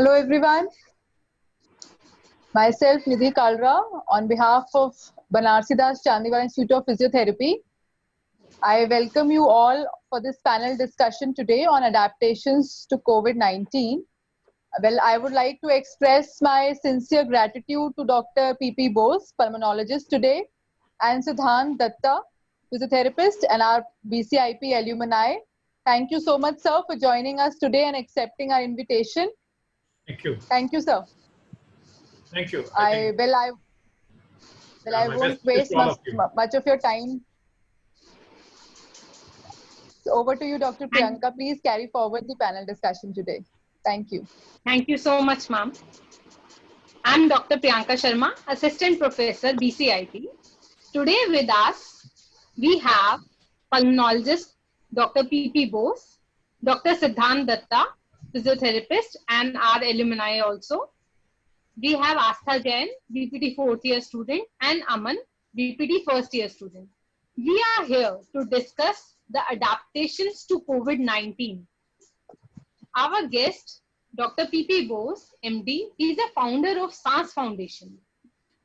Hello everyone, myself Nidhi Kalra on behalf of Banarsidas Chandiwal Institute of Physiotherapy. I welcome you all for this panel discussion today on adaptations to COVID-19. Well, I would like to express my sincere gratitude to Dr. P.P. Bose, pulmonologist today, and Siddhant Datta, physiotherapist, and our BCIP alumni. Thank you so much, sir, for joining us today and accepting our invitation. Thank you. Thank you, sir. Thank you. I won't waste much of your time. So over to you, Dr. Priyanka. Please carry forward the panel discussion today. Thank you. Thank you so much, ma'am. I'm Dr. Priyanka Sharma, Assistant Professor, BCIT. Today with us, we have pulmonologist Dr. P.P. Bose, Dr. Siddhant Datta, physiotherapist, and our alumni also. We have Astha Jain, BPT 4th year student, and Aman, BPT 1st year student. We are here to discuss the adaptations to COVID-19. Our guest, Dr. P.P. Bose, MD, is a founder of SANS Foundation.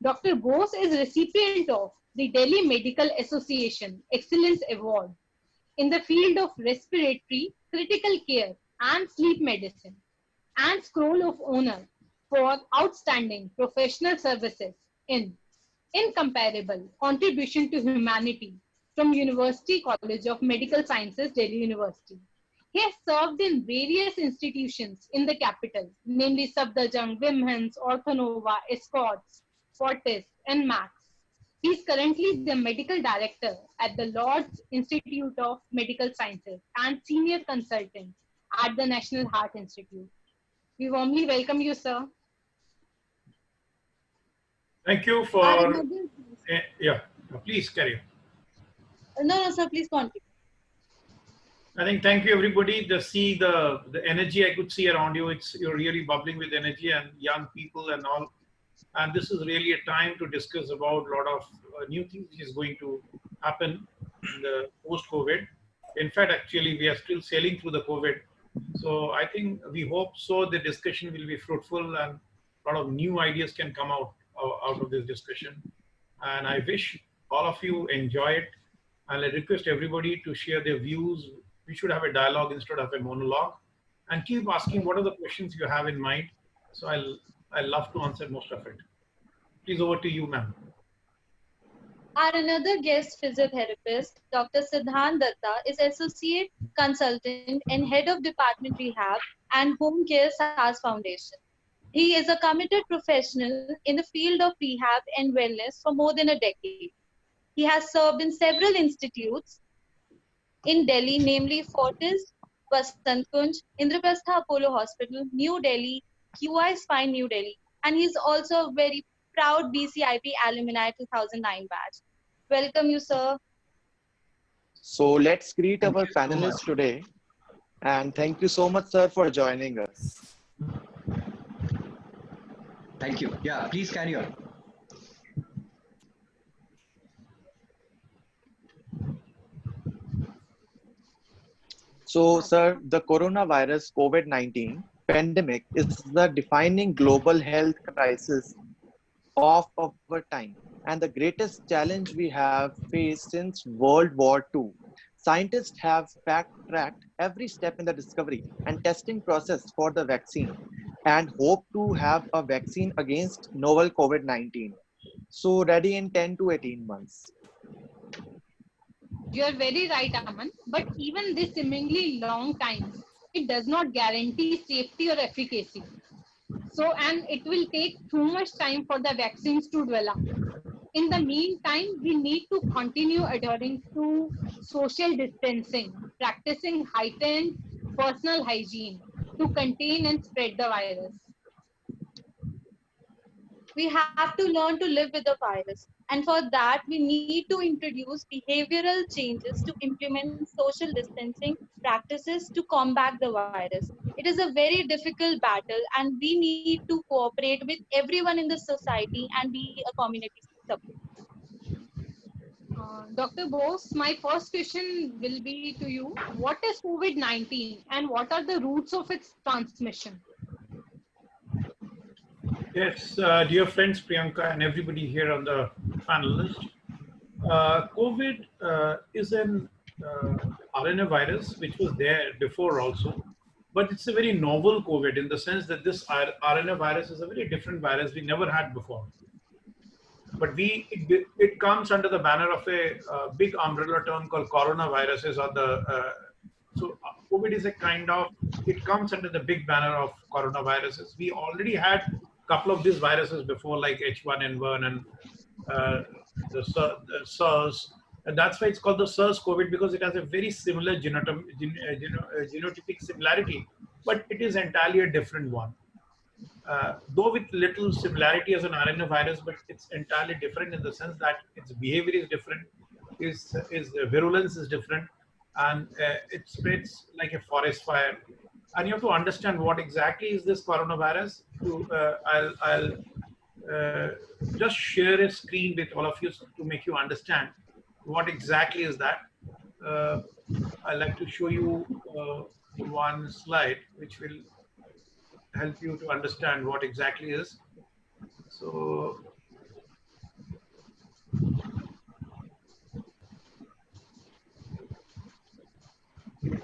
Dr. Bose is recipient of the Delhi Medical Association Excellence Award in the field of respiratory, critical care, and sleep medicine, and Scroll of Honor for outstanding professional services in incomparable contribution to humanity from University College of Medical Sciences, Delhi University. He has served in various institutions in the capital, namely Safdarjung, Wimhans, Orthonova, Escorts, Fortis, and Max. He is currently the medical director at the Lord's Institute of Medical Sciences and senior consultant at the National Heart Institute. We warmly welcome you, sir. Thank you for... yeah, please carry on. No, sir, please continue. I think thank you everybody. To see the energy I could see around you, you're really bubbling with energy and young people and all. And this is really a time to discuss about a lot of new things which is going to happen in the post-COVID. In fact, actually, we are still sailing through the COVID. So I think we hope so the discussion will be fruitful and a lot of new ideas can come out of this discussion. And I wish all of you enjoy it. And I request everybody to share their views. We should have a dialogue instead of a monologue. And keep asking what are the questions you have in mind. So I'll love to answer most of it. Please, over to you, ma'am. Our another guest physiotherapist, Dr. Siddhant Datta, is Associate Consultant and Head of Department Rehab and Home Care SARS Foundation. He is a committed professional in the field of rehab and wellness for more than a decade. He has served in several institutes in Delhi, namely Fortis, Vasant Kunj, Indraprastha Apollo Hospital, New Delhi, QI Spine New Delhi, and he is also a very proud BCIP alumni 2009 batch. Welcome you, sir. So let's greet our panelists today. And thank you so much, sir, for joining us. Thank you. Yeah, please carry on. So, sir, the coronavirus COVID-19 pandemic is the defining global health crisis of our time and the greatest challenge we have faced since World War II. Scientists have backtracked every step in the discovery and testing process for the vaccine and hope to have a vaccine against novel COVID-19. So ready in 10 to 18 months. You are very right, Aman. But even this seemingly long time, it does not guarantee safety or efficacy. So, and it will take too much time for the vaccines to develop. In the meantime, we need to continue adhering to social distancing, practicing heightened personal hygiene to contain and spread the virus. We have to learn to live with the virus. And for that, we need to introduce behavioral changes to implement social distancing practices to combat the virus. It is a very difficult battle and we need to cooperate with everyone in the society and be a community support. Dr. Bose, my first question will be to you. What is COVID-19 and what are the roots of its transmission? Yes, dear friends, Priyanka and everybody here on the panelist. COVID is an RNA virus which was there before also, but it's a very novel COVID in the sense that this RNA virus is a very different virus we never had before. But it comes under the banner of a big umbrella term called coronaviruses or COVID is a kind of, it comes under the big banner of coronaviruses. We already had a couple of these viruses before, like H1N1 and the SARS, and that's why it's called the SARS COVID, because it has a very similar genotypic similarity, but it is entirely a different one. Though with little similarity as an RNA virus, but it's entirely different in the sense that its behavior is different, its virulence is different, and it spreads like a forest fire. And you have to understand what exactly is this coronavirus. I'll just share a screen with all of you to make you understand what exactly is that. I'd like to show you one slide which will help you to understand what exactly is. So,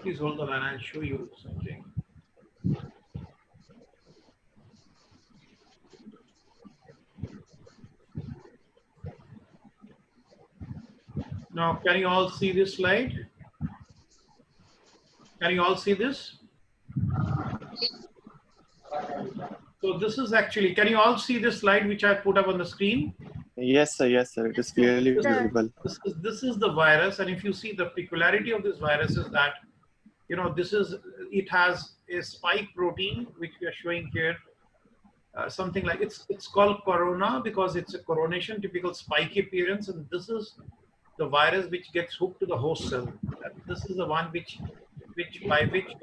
please hold on and I'll show you something. Now, can you all see this slide? Can you all see this? So this is actually, can you all see this slide which I put up on the screen? Yes, sir. Yes, sir. It is clearly visible. This is the virus, and if you see, the peculiarity of this virus is that, you know, it has a spike protein which we are showing here. Something like it's called corona because it's a coronation, typical spiky appearance, and this is the virus which gets hooked to the host cell. This is the one by which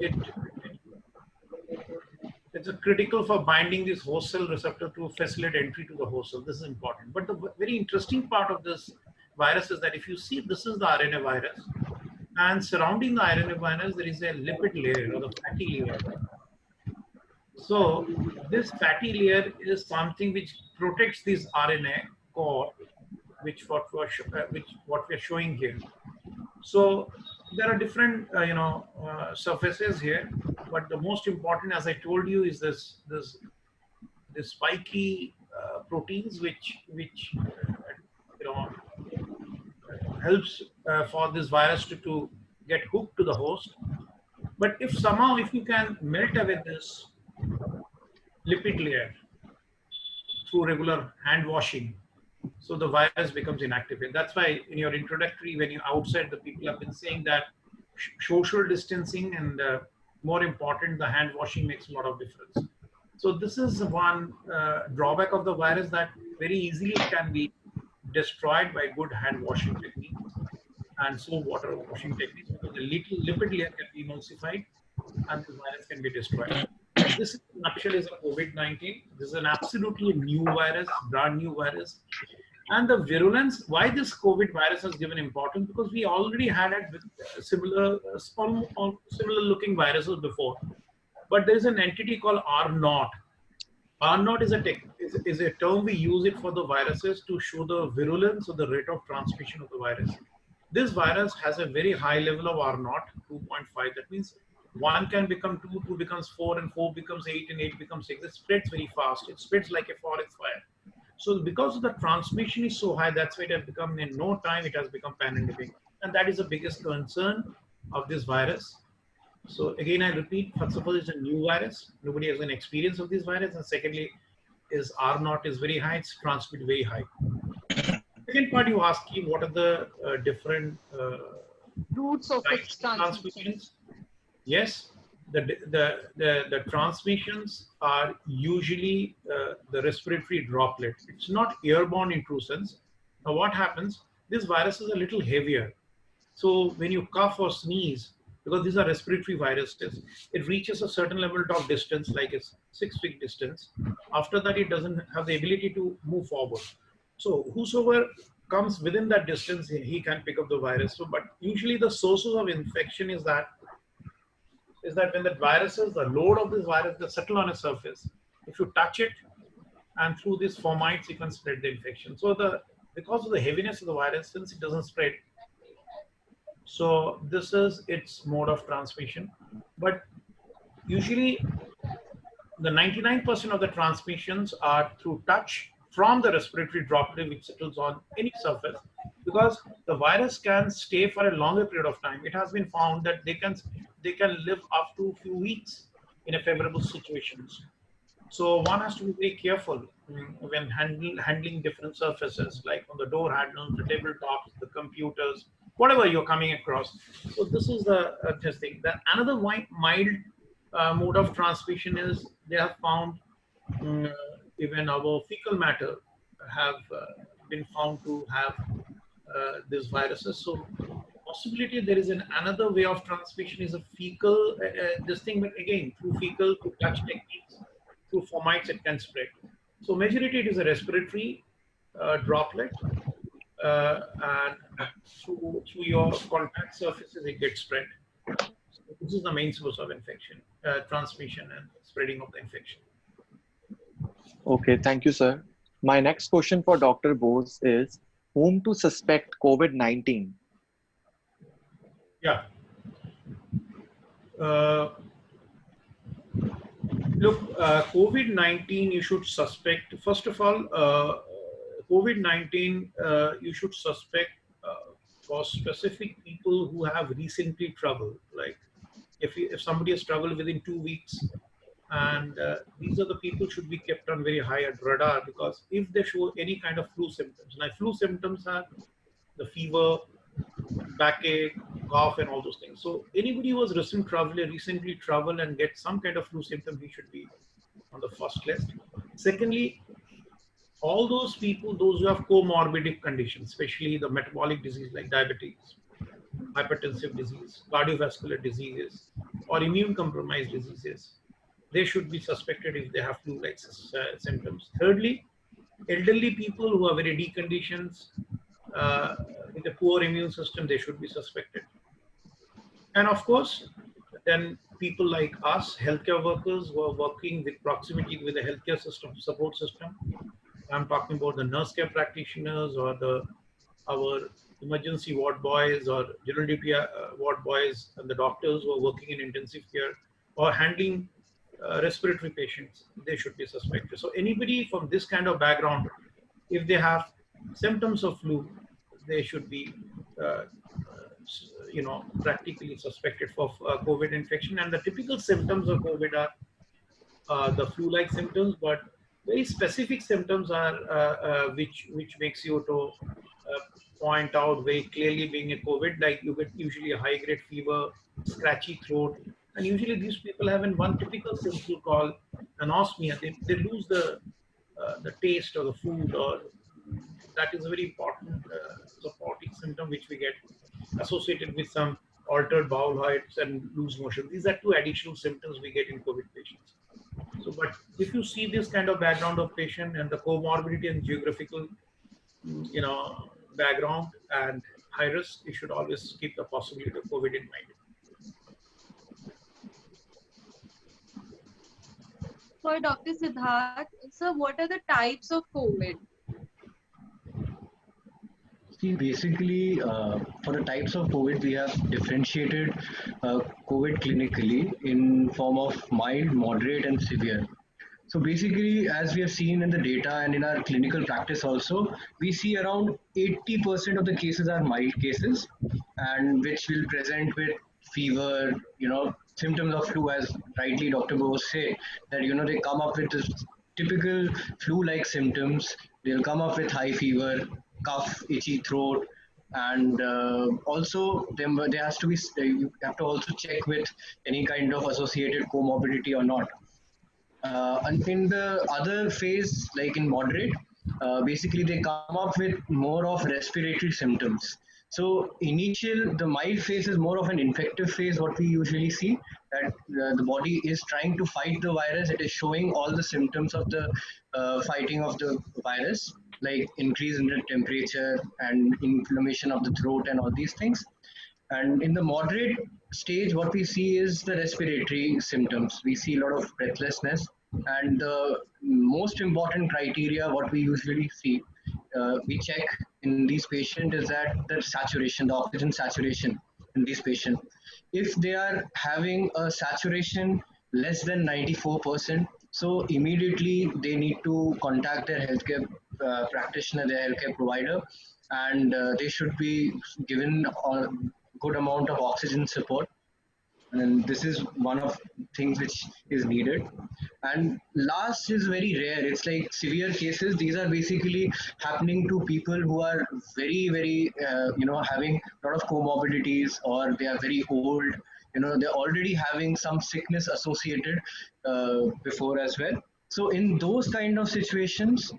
it's critical for binding this host cell receptor to facilitate entry to the host cell. This is important. But the very interesting part of this virus is that if you see, this is the RNA virus, and surrounding the RNA virus there is a lipid layer or the fatty layer. So this fatty layer is something which protects this RNA core, which what we're showing here. So there are different surfaces here, but the most important, as I told you, is this spiky proteins which helps for this virus to get hooked to the host. But if somehow you can melt away this lipid layer through regular hand washing, so the virus becomes inactivated. That's why in your introductory, when you're outside, the people have been saying that social distancing and more important, the hand washing makes a lot of difference. So this is one drawback of the virus, that very easily it can be destroyed by good hand washing techniques and soap water washing techniques, because the little lipid layer can be emulsified and the virus can be destroyed. This in a nutshell is a COVID-19. This is an absolutely new virus, brand new virus. And the virulence, why this COVID virus has given importance, because we already had it with similar looking viruses before. But there is an entity called R0. R0 is a term we use it for the viruses to show the virulence or the rate of transmission of the virus. This virus has a very high level of R0, 2.5. That means 1 can become 2, 2 becomes 4, and 4 becomes 8, and 8 becomes 6. It spreads very fast. It spreads like a forest fire. So because of the transmission is so high, that's why it has become, in no time, it has become pandemic. And that is the biggest concern of this virus. So again, I repeat, first of all, it's a new virus. Nobody has an experience of this virus. And secondly, is R0 is very high. It's transmitted very high. Second part, you ask me what are the different routes of its transmissions. Yes, the transmissions are usually the respiratory droplet. It's not airborne intrusions. Now what happens, this virus is a little heavier. So when you cough or sneeze, because these are respiratory viruses, it reaches a certain level of distance, like a 6 feet distance. After that, it doesn't have the ability to move forward. So whosoever comes within that distance, he can pick up the virus. So, but usually the sources of infection is that when the viruses, the load of this virus, they settle on a surface. If you touch it and through these fomites you can spread the infection. So because of the heaviness of the virus, since it doesn't spread, so this is its mode of transmission. But usually the 99% of the transmissions are through touch from the respiratory droplet which settles on any surface, because the virus can stay for a longer period of time. It has been found that they can live up to a few weeks in a favorable situations. So one has to be very careful when handling different surfaces, like on the door handles, the tabletops, the computers, whatever you're coming across. So this is the this thing. Another mild mode of transmission is they have found even our fecal matter have been found to have these viruses. So possibility there is another way of transmission is a fecal this thing, but again through fecal to touch techniques, through fomites it can spread. So majority it is a respiratory droplet, and through your contact surfaces it gets spread. So this is the main source of infection, transmission and spreading of the infection. Okay, thank you, sir. My next question for Dr. Bose is, whom to suspect COVID-19? Yeah. Look, COVID-19 you should suspect, first of all, COVID-19 you should suspect for specific people who have recently traveled. Like if somebody has traveled within 2 weeks, and these are the people should be kept on very high at radar, because if they show any kind of flu symptoms, like flu symptoms are the fever, backache, cough, and all those things. So anybody who was recently traveled and get some kind of flu symptom, he should be on the first list. Secondly, all those people, those who have comorbid conditions, especially the metabolic disease like diabetes, hypertensive disease, cardiovascular diseases, or immune compromised diseases, they should be suspected if they have flu-like symptoms. Thirdly, elderly people who are very deconditioned, with a poor immune system, they should be suspected. And of course, then people like us, healthcare workers who are working with proximity with the healthcare system, support system. I'm talking about the nurse care practitioners or our emergency ward boys or general duty ward boys, and the doctors who are working in intensive care or handling respiratory patients, they should be suspected. So anybody from this kind of background, if they have symptoms of flu, they should be practically suspected for COVID infection. And the typical symptoms of COVID are the flu-like symptoms, but very specific symptoms are which makes you to point out very clearly being a COVID, like you get usually a high-grade fever, scratchy throat, and usually these people have one typical symptom called anosmia. They lose the taste of the food, or that is a very important supporting symptom which we get associated with some altered bowel habits and loose motion. These are two additional symptoms we get in COVID patients. So, but if you see this kind of background of patient and the comorbidity and geographical, background and high risk, you should always keep the possibility of COVID in mind. For Dr. Siddharth, sir, what are the types of COVID? See, basically, for the types of COVID, we have differentiated COVID clinically in form of mild, moderate, and severe. So basically, as we have seen in the data and in our clinical practice also, we see around 80% of the cases are mild cases, and which will present with fever, symptoms of flu, as rightly Dr. Bose said, that, they come up with this typical flu-like symptoms. They'll come up with high fever, cough, itchy throat, and also there has to be, you have to also check with any kind of associated comorbidity or not. And in the other phase, like in moderate, basically they come up with more of respiratory symptoms. So the mild phase is more of an infective phase, what we usually see, that the body is trying to fight the virus. It is showing all the symptoms of the fighting of the virus, like increase in the temperature and inflammation of the throat and all these things. And in the moderate stage, what we see is the respiratory symptoms. We see a lot of breathlessness, And the most important criteria, what we usually see, we check in these patients is that the saturation, the oxygen saturation in these patients. If they are having a saturation less than 94%, so immediately they need to contact their healthcare practitioner, their healthcare provider, and they should be given a good amount of oxygen support, and this is one of things which is needed. And last is very rare, it's like severe cases. These are basically happening to people who are very having a lot of comorbidities, or they are very old, they're already having some sickness associated before as well. So in those kind of situations,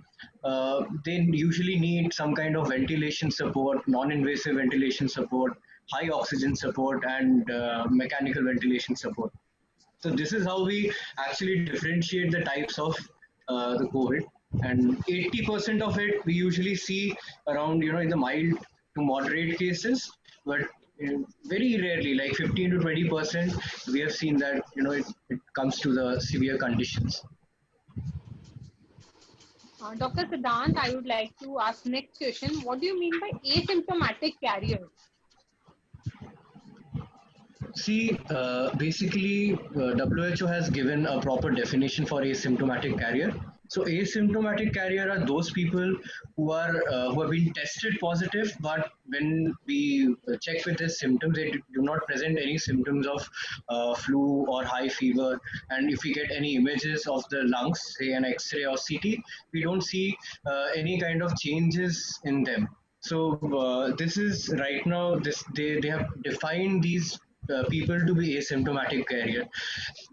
they usually need some kind of ventilation support, non-invasive ventilation support, high oxygen support, and mechanical ventilation support. So this is how we actually differentiate the types of the COVID. And 80% of it we usually see around, in the mild to moderate cases, but very rarely, like 15 to 20%, we have seen that, it comes to the severe conditions. Dr. Siddhant, I would like to ask next question. What do you mean by asymptomatic carrier? See, basically, WHO has given a proper definition for asymptomatic carrier. So, asymptomatic carrier are those people who have been tested positive, but when we check with their symptoms, they do not present any symptoms of flu or high fever. And if we get any images of the lungs, say an X-ray or CT, we don't see any kind of changes in them. So this is right now. They have defined these people to be asymptomatic carrier.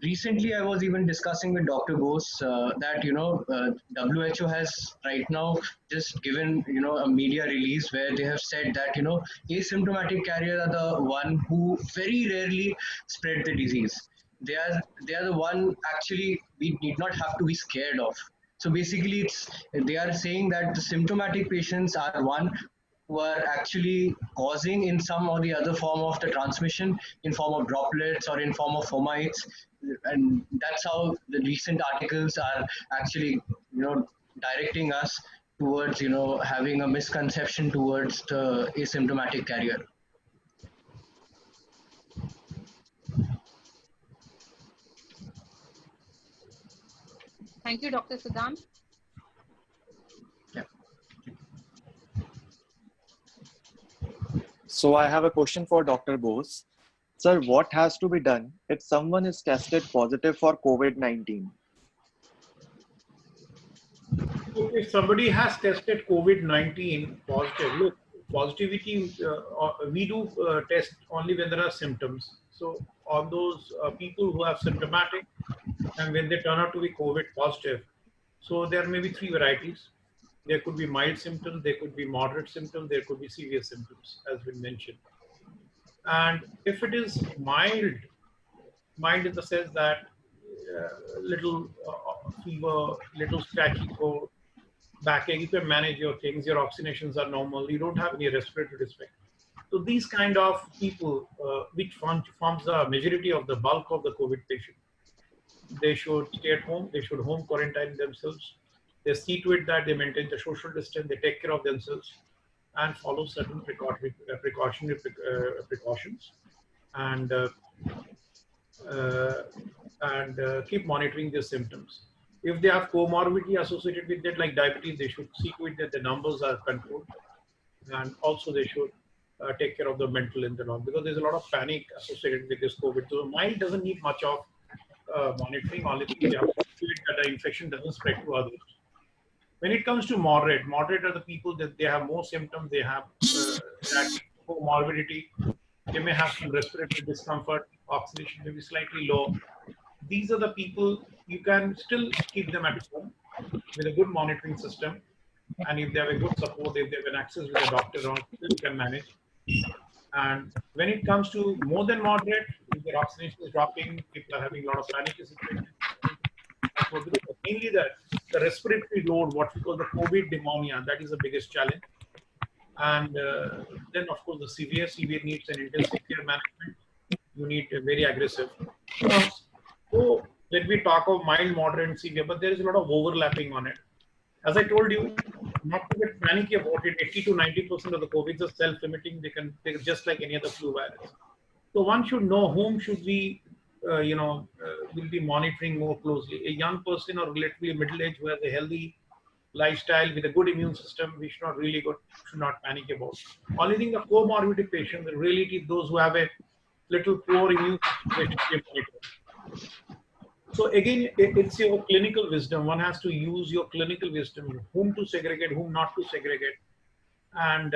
Recently, I was even discussing with Dr. Bose that WHO has right now just given a media release where they have said that asymptomatic carrier are the one who very rarely spread the disease. They are the one actually we need not have to be scared of. So basically, they are saying that the symptomatic patients are one who are actually causing in some or the other form of the transmission in form of droplets or in form of fomites, and that's how the recent articles are actually directing us towards having a misconception towards the asymptomatic carrier. Thank you, Dr. Siddhant. So I have a question for Dr. Bose. Sir, what has to be done if someone is tested positive for COVID-19? So if somebody has tested COVID-19 positive, look, positivity, we do test only when there are symptoms. So on those people who have symptomatic and when they turn out to be COVID positive, so there may be three varieties. There could be mild symptoms, there could be moderate symptoms, there could be severe symptoms, as we mentioned. And if it is mild, mild in the sense that little fever, little scratchy throat, backache, you can manage your things, your oxygenations are normal, you don't have any respiratory defect. So these kind of people, which forms the majority of the bulk of the COVID patient, they should stay at home, they should home quarantine themselves. They see to it that they maintain the social distance, they take care of themselves and follow certain precautionary precautions, and keep monitoring their symptoms. If they have comorbidity associated with that, like diabetes, they should see to it that the numbers are controlled, and also they should take care of the mental and all, because there's a lot of panic associated with this COVID. So mild doesn't need much of monitoring. Only thing they have to see that the infection doesn't spread to others. When it comes to moderate, moderate are the people that they have more symptoms, they have comorbidity, they may have some respiratory discomfort, oxygenation may be slightly low. These are the people you can still keep them at home with a good monitoring system. And if they have a good support, if they have an access with a doctor, you can manage. And when it comes to more than moderate, if their oxygenation is dropping, people are having a lot of panic situation. Mainly the respiratory load, what we call the COVID pneumonia, that is the biggest challenge. And then, of course, the severe needs an intensive care management. You need a very aggressive. So let me talk of mild, moderate, and severe, but there is a lot of overlapping on it. As I told you, not to get panicky about it, 80 to 90% of the COVIDs are self-limiting. They're just like any other flu virus. So one should know whom should we, will be monitoring more closely. A young person or relatively middle-aged who has a healthy lifestyle with a good immune system, we should not panic about. Only thing the comorbidity patients, the reality, those who have a little poor immune system, they should be monitored. So again, it's your clinical wisdom. One has to use your clinical wisdom, whom to segregate, whom not to segregate. And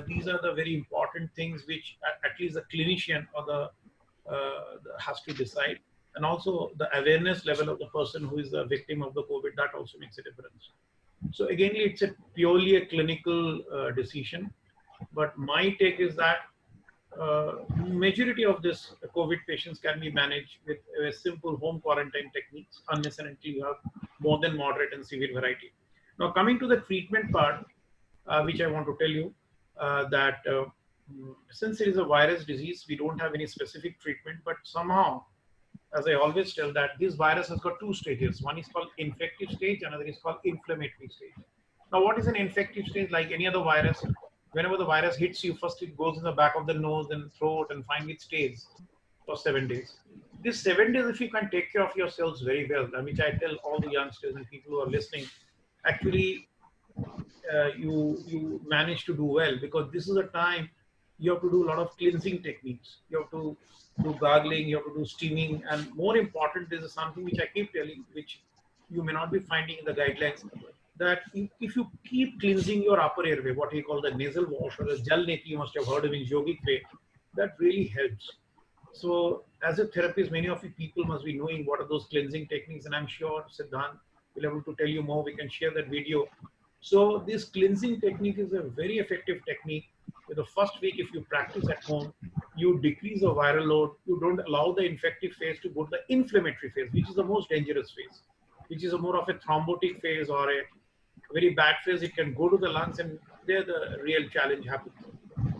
these are the very important things which at least the clinician or has to decide. And also the awareness level of the person who is the victim of the COVID, that also makes a difference. So again, it's purely a clinical decision. But my take is that majority of this COVID patients can be managed with a simple home quarantine techniques, unless and until you have more than moderate and severe variety. Now coming to the treatment part, which I want to tell you that since it is a virus disease, we don't have any specific treatment, but somehow, as I always tell, that this virus has got two stages. One is called infective stage, another is called inflammatory stage. Now, what is an infective stage? Like any other virus, whenever the virus hits you, first it goes in the back of the nose and throat and finally it stays for 7 days. This 7 days, if you can take care of yourselves very well, which I tell all the youngsters and people who are listening, actually you manage to do well, because this is a time you have to do a lot of cleansing techniques. You have to do gargling, you have to do steaming, and more important, this is something which I keep telling, which you may not be finding in the guidelines, that if you keep cleansing your upper airway, what we call the nasal wash or the Jal Neti, you must have heard of in yogic way, that really helps. So as a therapist, many of you people must be knowing what are those cleansing techniques, and I'm sure Siddhant will be able to tell you more. We can share that video. So this cleansing technique is a very effective technique. For the first week, if you practice at home, you decrease the viral load. You don't allow the infective phase to go to the inflammatory phase, which is the most dangerous phase, which is a more of a thrombotic phase or a very bad phase. It can go to the lungs, and there the real challenge happens.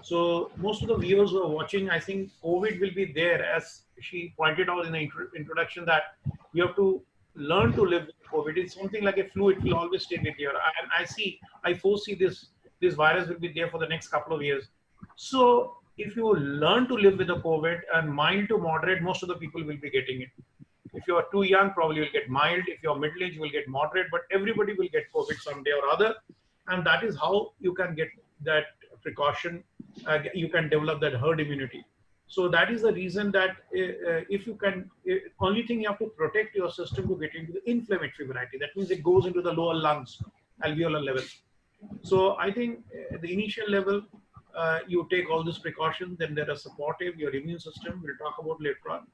So most of the viewers who are watching, I think COVID will be there, as she pointed out in the introduction, that you have to learn to live with COVID. It's something like a flu; it will always stay with you. And I foresee this virus will be there for the next couple of years. So if you learn to live with the COVID and mild to moderate, most of the people will be getting it. If you are too young, probably you'll get mild. If you're middle-aged, you will get moderate. But everybody will get COVID someday or other, and that is how you can get that precaution. You can develop that herd immunity. So that is the reason that if you can, only thing you have to protect your system to get into the inflammatory variety. That means it goes into the lower lungs, alveolar level. So I think the initial level, you take all these precautions, then there are supportive, your immune system, we'll talk about later on.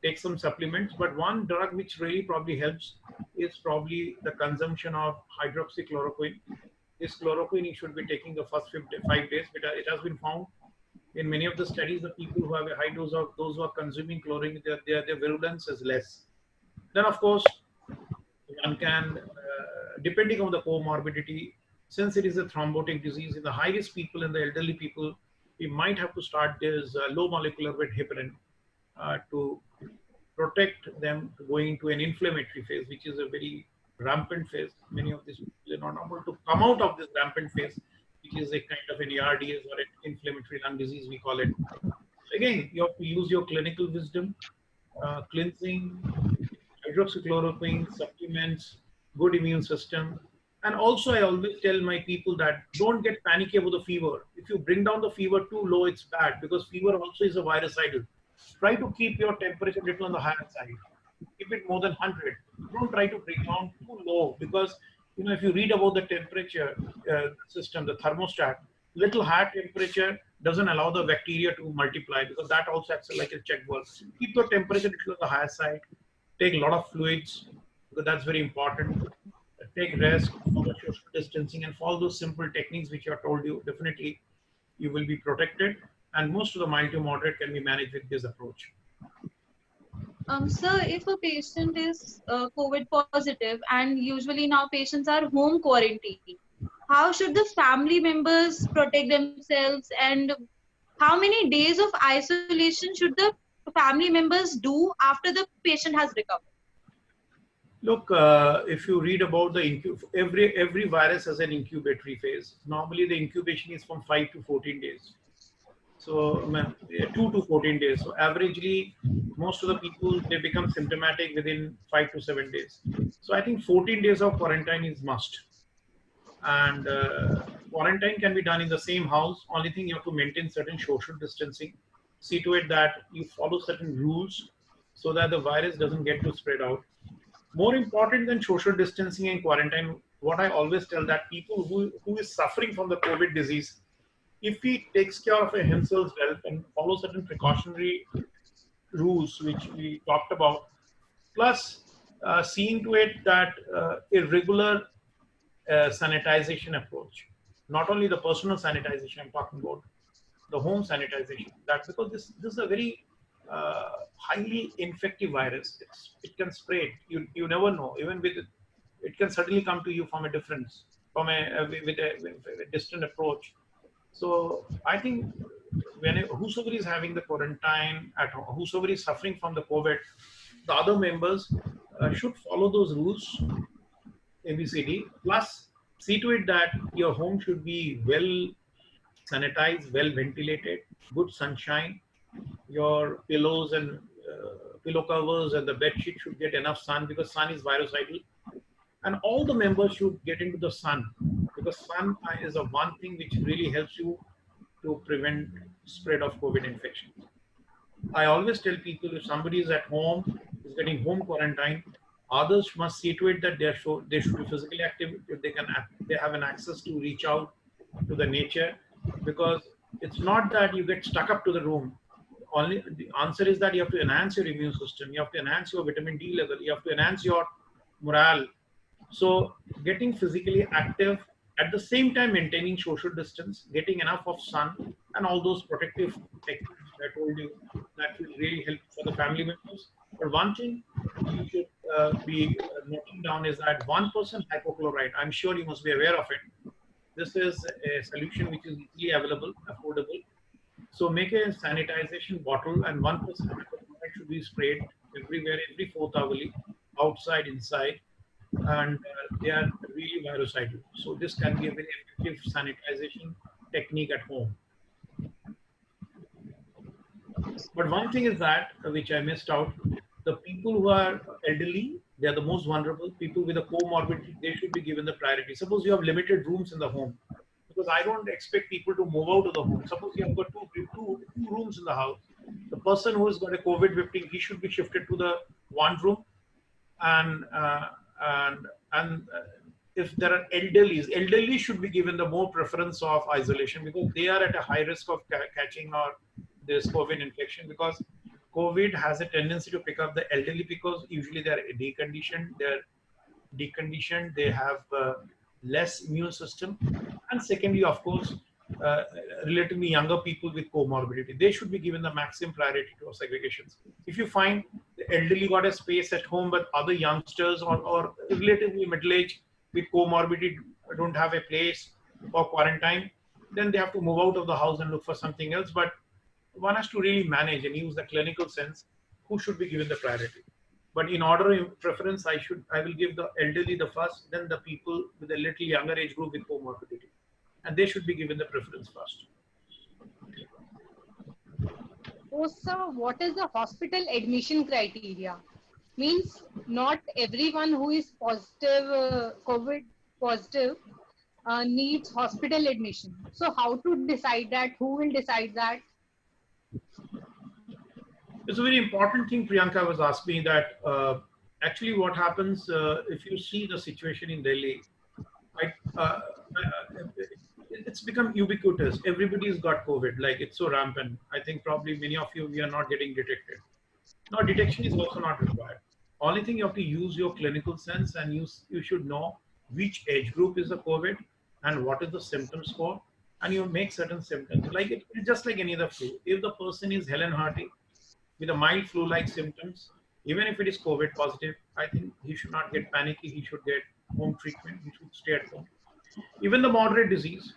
Take some supplements, but one drug which really probably helps is probably the consumption of hydroxychloroquine. This chloroquine you should be taking the first 5 days, but it has been found in many of the studies, the people who have a high dose of those who are consuming chloroquine, their virulence is less. Then of course, one can, depending on the comorbidity, since it is a thrombotic disease, in the high risk people and the elderly people, we might have to start this low molecular weight heparin to protect them going into an inflammatory phase, which is a very rampant phase. Many of these people are not able to come out of this rampant phase, which is a kind of an ARDS or an inflammatory lung disease, we call it. Again, you have to use your clinical wisdom, cleansing, hydroxychloroquine, supplements, good immune system. And also I always tell my people that don't get panicky about the fever. If you bring down the fever too low, it's bad, because fever also is a virucidal. Try to keep your temperature a little on the higher side. Keep it more than 100. Don't try to bring down too low, because if you read about the temperature system, the thermostat, little higher temperature doesn't allow the bacteria to multiply, because that also acts like a check valve. Keep your temperature a little on the higher side. Take a lot of fluids, because that's very important. Take rest, follow social distancing, and follow those simple techniques which I told you. Definitely, you will be protected, and most of the mild to moderate can be managed with this approach. Sir, if a patient is COVID positive, and usually now patients are home quarantined, how should the family members protect themselves, and how many days of isolation should the family members do after the patient has recovered? Look, if you read about the every virus has an incubatory phase. Normally, the incubation is from 5 to 14 days. So 2 to 14 days. So averagely, most of the people they become symptomatic within 5 to 7 days. So I think 14 days of quarantine is must. And quarantine can be done in the same house. Only thing you have to maintain certain social distancing. See to it that you follow certain rules so that the virus doesn't get to spread out. More important than social distancing and quarantine, what I always tell that people who is suffering from the COVID disease, if he takes care of himself well and follow certain precautionary rules which we talked about, plus seeing to it that a regular sanitization approach, not only the personal sanitization I'm talking about, the home sanitization. That because this is a very highly infective virus. It can spread. You never know. Even with it can certainly come to you from a difference, from with a distant approach. So I think when whosoever is having the quarantine at home, whosoever is suffering from the COVID, the other members should follow those rules, ABCD. Plus, see to it that your home should be well sanitized, well ventilated, good sunshine. Your pillows and pillow covers and the bed sheet should get enough sun because sun is virucidal. And all the members should get into the sun because sun is the one thing which really helps you to prevent spread of COVID infection. I always tell people if somebody is at home, is getting home quarantine, others must see to it that they should be physically active if they have an access to reach out to the nature, because it's not that you get stuck up to the room. Only the answer is that you have to enhance your immune system, you have to enhance your vitamin D level, you have to enhance your morale. So getting physically active at the same time maintaining social distance, getting enough of sun and all those protective techniques I told you that will really help for the family members. But one thing you should be noting down is that 1% hypochlorite, I'm sure you must be aware of it. This is a solution which is easily available, affordable. So make a sanitization bottle and 1% hypochlorite should be sprayed everywhere, every fourth hourly, outside, inside, and they are really virucidal. So this can be a very effective sanitization technique at home. But one thing is that, which I missed out, the people who are elderly, they are the most vulnerable. People with a comorbidity, they should be given the priority. Suppose you have limited rooms in the home, because I don't expect people to move out of the home. Suppose you have got two rooms in the house. The person who has got a COVID victim, he should be shifted to the one room, and if there are elderly should be given the more preference of isolation because they are at a high risk of catching or this COVID infection, because COVID has a tendency to pick up the elderly because usually they are deconditioned, they have less immune system, and secondly, of course, uh, relatively younger people with comorbidity, they should be given the maximum priority to segregations. If you find the elderly got a space at home, but other youngsters or relatively middle-aged with comorbidity don't have a place for quarantine, then they have to move out of the house and look for something else. But one has to really manage and use the clinical sense who should be given the priority. But in order of preference, I will give the elderly the first, then the people with a little younger age group with comorbidity, and they should be given the preference first. So, sir, what is the hospital admission criteria? Means not everyone who is positive, COVID positive, needs hospital admission. So, how to decide that? Who will decide that? It's a very important thing Priyanka was asking me that actually what happens if you see the situation in Delhi, I, it's become ubiquitous. Everybody's got COVID, like it's so rampant. I think probably many of you, we are not getting detected. Now, detection is also not required. Only thing you have to use your clinical sense and you should know which age group is the COVID and what is the symptom score. And you make certain symptoms. Like it's just like any other flu. If the person is Helen Hardy with a mild flu-like symptoms, even if it is COVID positive, I think he should not get panicky. He should get home treatment. He should stay at home. Even the moderate disease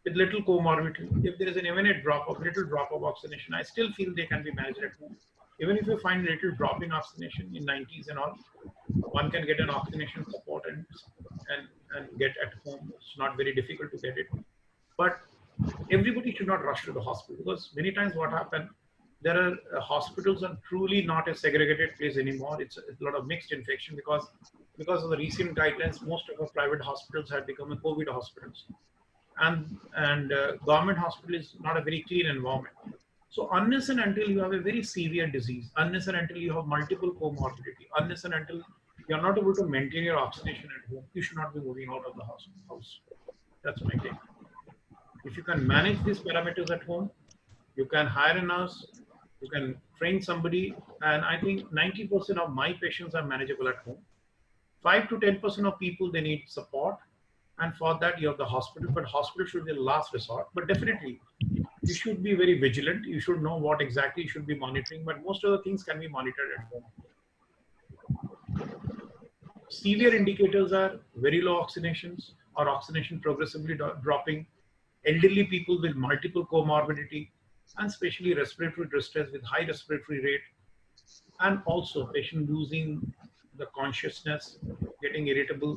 with little comorbidity, if there is even a little drop of vaccination, I still feel they can be managed at home. Even if you find a little drop in oxygenation in 90s and all, one can get an oxygenation support and get at home. It's not very difficult to get it. But everybody should not rush to the hospital, because many times what happens, there are hospitals are truly not a segregated place anymore. It's a lot of mixed infection because of the recent guidelines. Most of our private hospitals have become a COVID hospitals, and government hospital is not a very clean environment. So unless and until you have a very severe disease, unless and until you have multiple comorbidity, unless and until you are not able to maintain your oxygenation at home, you should not be moving out of the house. That's my take. If you can manage these parameters at home, you can hire a nurse, you can train somebody, and I think 90% of my patients are manageable at home. 5 to 10% of people, they need support, and for that you have the hospital, but hospital should be the last resort. But definitely, you should be very vigilant. You should know what exactly you should be monitoring, but most of the things can be monitored at home. Severe indicators are very low oxygenations or oxygenation progressively dropping, elderly people with multiple comorbidity, and especially respiratory distress with high respiratory rate, and also patient losing the consciousness, getting irritable.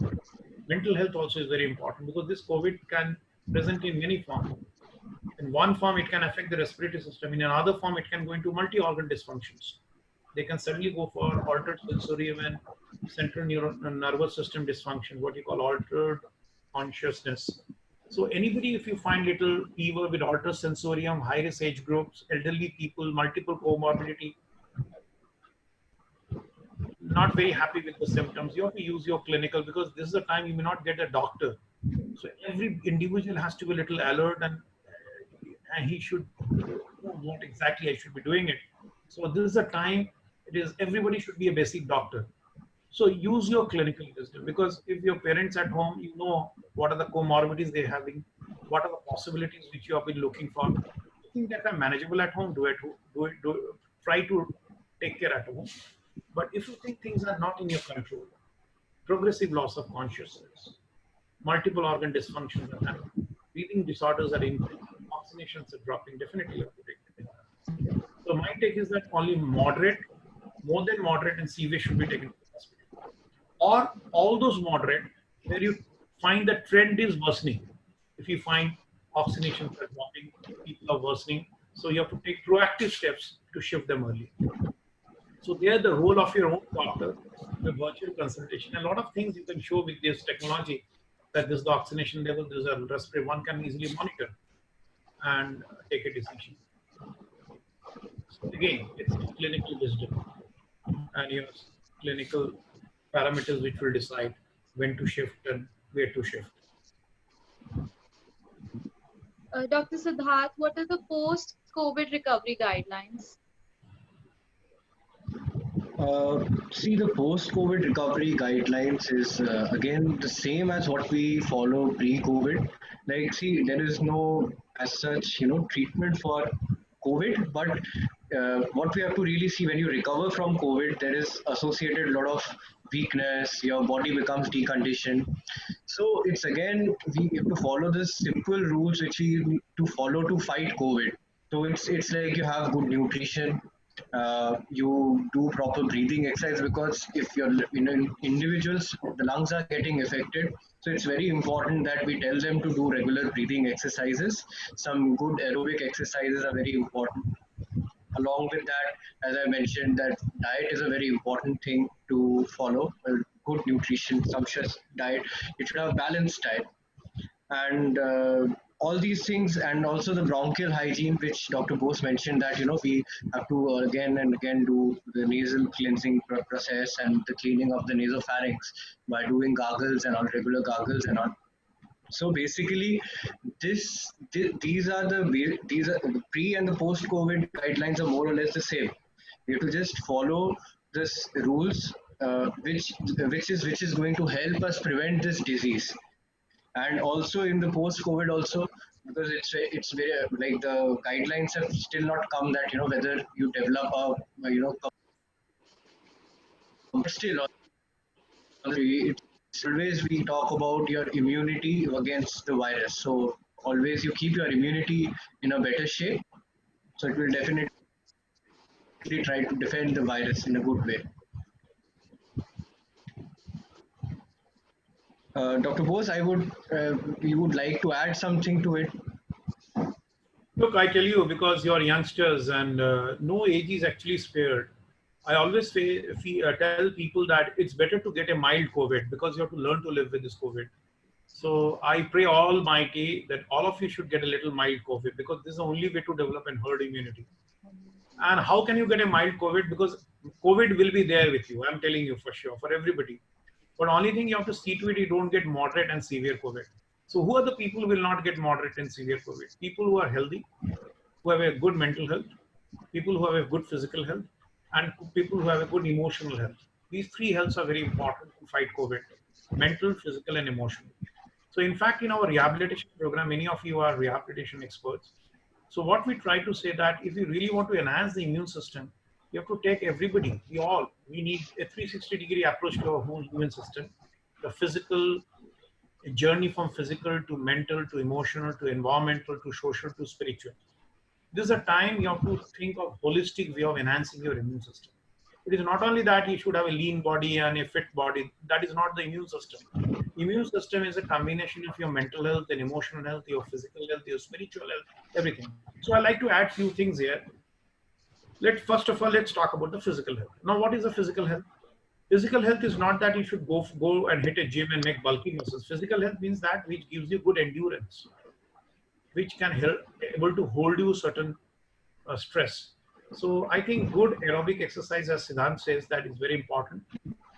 Mental health also is very important, because this COVID can present in many forms. In one form, it can affect the respiratory system. In another form, it can go into multi-organ dysfunctions. They can suddenly go for altered sensorium and central nervous system dysfunction, what you call altered consciousness. So anybody, if you find little fever with altered sensorium, high-risk age groups, elderly people, multiple comorbidity, not very happy with the symptoms, you have to use your clinical, because this is the time you may not get a doctor. So every individual has to be a little alert, and he should know what exactly I should be doing it. So this is a time, it is everybody should be a basic doctor. So use your clinical wisdom, because if your parents at home, you know what are the comorbidities they're having, what are the possibilities which you have been looking for. I think that are manageable at home, do it, try to take care at home. But if you think things are not in your control, progressive loss of consciousness, multiple organ dysfunctions are happening, breathing disorders are increasing, oxygenations are dropping, definitely you have to take care. So my take is that only moderate, more than moderate and severe should be taken to the hospital. Or all those moderate, where you find the trend is worsening. If you find oxygenations are dropping, people are worsening, so you have to take proactive steps to shift them early. So there, the role of your own doctor, the virtual consultation, a lot of things you can show with this technology, that this is the oxygenation level, this is a respiratory, one can easily monitor and take a decision. So again, it's clinical wisdom and your clinical parameters which will decide when to shift and where to shift. Dr. Siddharth, what are the post-COVID recovery guidelines? See, the post-COVID recovery guidelines is again the same as what we follow pre-COVID. Like, see, there is no as such, treatment for COVID, but what we have to really see when you recover from COVID, there is associated a lot of weakness. Your body becomes deconditioned. So it's again we have to follow the simple rules which we need to follow to fight COVID. So it's like you have good nutrition, you do proper breathing exercise, because if you're individuals, the lungs are getting affected, so it's very important that we tell them to do regular breathing exercises. Some good aerobic exercises are very important. Along with that, as I mentioned, that diet is a very important thing to follow. A good nutrition, sumptuous diet, it should have balanced diet, and all these things, and also the bronchial hygiene, which Dr. Bose mentioned, that we have to again and again do the nasal cleansing process and the cleaning of the nasopharynx by doing gargles and all, regular gargles and all. So basically, these are the pre and the post COVID guidelines are more or less the same. You have to just follow this rules, which is going to help us prevent this disease. And also in the post COVID also, because it's very like the guidelines have still not come, that whether you develop a still it's always we talk about your immunity against the virus. So always you keep your immunity in a better shape. So it will definitely basically try to defend the virus in a good way. Dr. Bose, you would like to add something to it? Look, I tell you, because you're youngsters and no age is actually spared. I always tell people that it's better to get a mild COVID because you have to learn to live with this COVID. So I pray almighty that all of you should get a little mild COVID because this is the only way to develop a herd immunity. And how can you get a mild COVID? Because COVID will be there with you. I'm telling you for sure, for everybody. But only thing you have to see to it, you don't get moderate and severe COVID. So who are the people who will not get moderate and severe COVID? People who are healthy, who have a good mental health, people who have a good physical health, and people who have a good emotional health. These three healths are very important to fight COVID: mental, physical, and emotional. So in fact, in our rehabilitation program, many of you are rehabilitation experts. So what we try to say that if you really want to enhance the immune system, you have to take everybody, we need a 360-degree approach to our whole immune system. The physical, a journey from physical to mental to emotional to environmental to social to spiritual. This is a time you have to think of holistic way of enhancing your immune system. It is not only that you should have a lean body and a fit body. That is not the immune system. Immune system is a combination of your mental health and emotional health, your physical health, your spiritual health, everything. So I like to add few things here. First of all, let's talk about the physical health. Now, what is the physical health? Physical health is not that you should go and hit a gym and make bulky muscles. Physical health means that which gives you good endurance, which can help able to hold you certain stress. So I think good aerobic exercise, as Siddhant says, that is very important.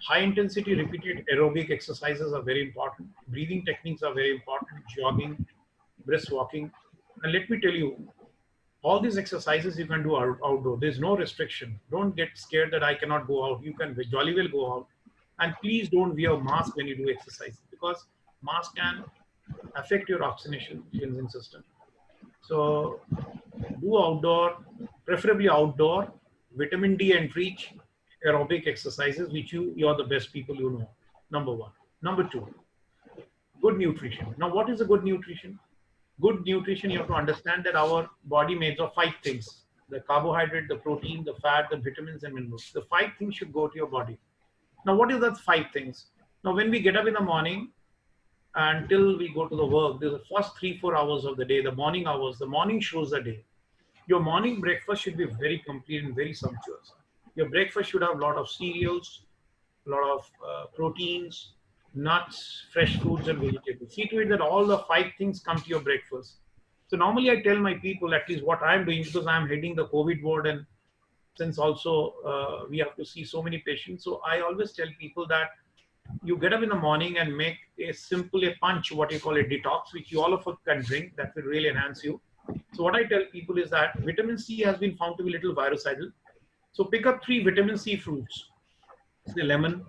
High intensity repeated aerobic exercises are very important. Breathing techniques are very important. Jogging, brisk walking. And let me tell you, all these exercises you can do outdoor. There's no restriction. Don't get scared that I cannot go out. You can jolly well go out. And please don't wear a mask when you do exercise because mask can affect your oxygenation system. So do outdoor, preferably outdoor, vitamin D enriched aerobic exercises, which you're the best people you know. Number one. Number two, good nutrition. Now, what is a good nutrition? Good nutrition, you have to understand that our body made of 5 things: the carbohydrate, the protein, the fat, the vitamins, and minerals. The 5 things should go to your body. Now, what is those 5 things? Now, when we get up in the morning until we go to the work, there's the first 3-4 hours of the day, the morning hours, the morning shows the day. Your morning breakfast should be very complete and very sumptuous. Your breakfast should have a lot of cereals, a lot of proteins, nuts, fresh fruits, and vegetables. See to it that all the 5 things come to your breakfast. So normally I tell my people, at least what I'm doing, because I'm heading the COVID ward, and since also we have to see so many patients. So I always tell people that you get up in the morning and make a punch, what you call a detox, which you all of us can drink. That will really enhance you. So what I tell people is that vitamin C has been found to be a little virucidal. So pick up 3 vitamin C fruits: the lemon,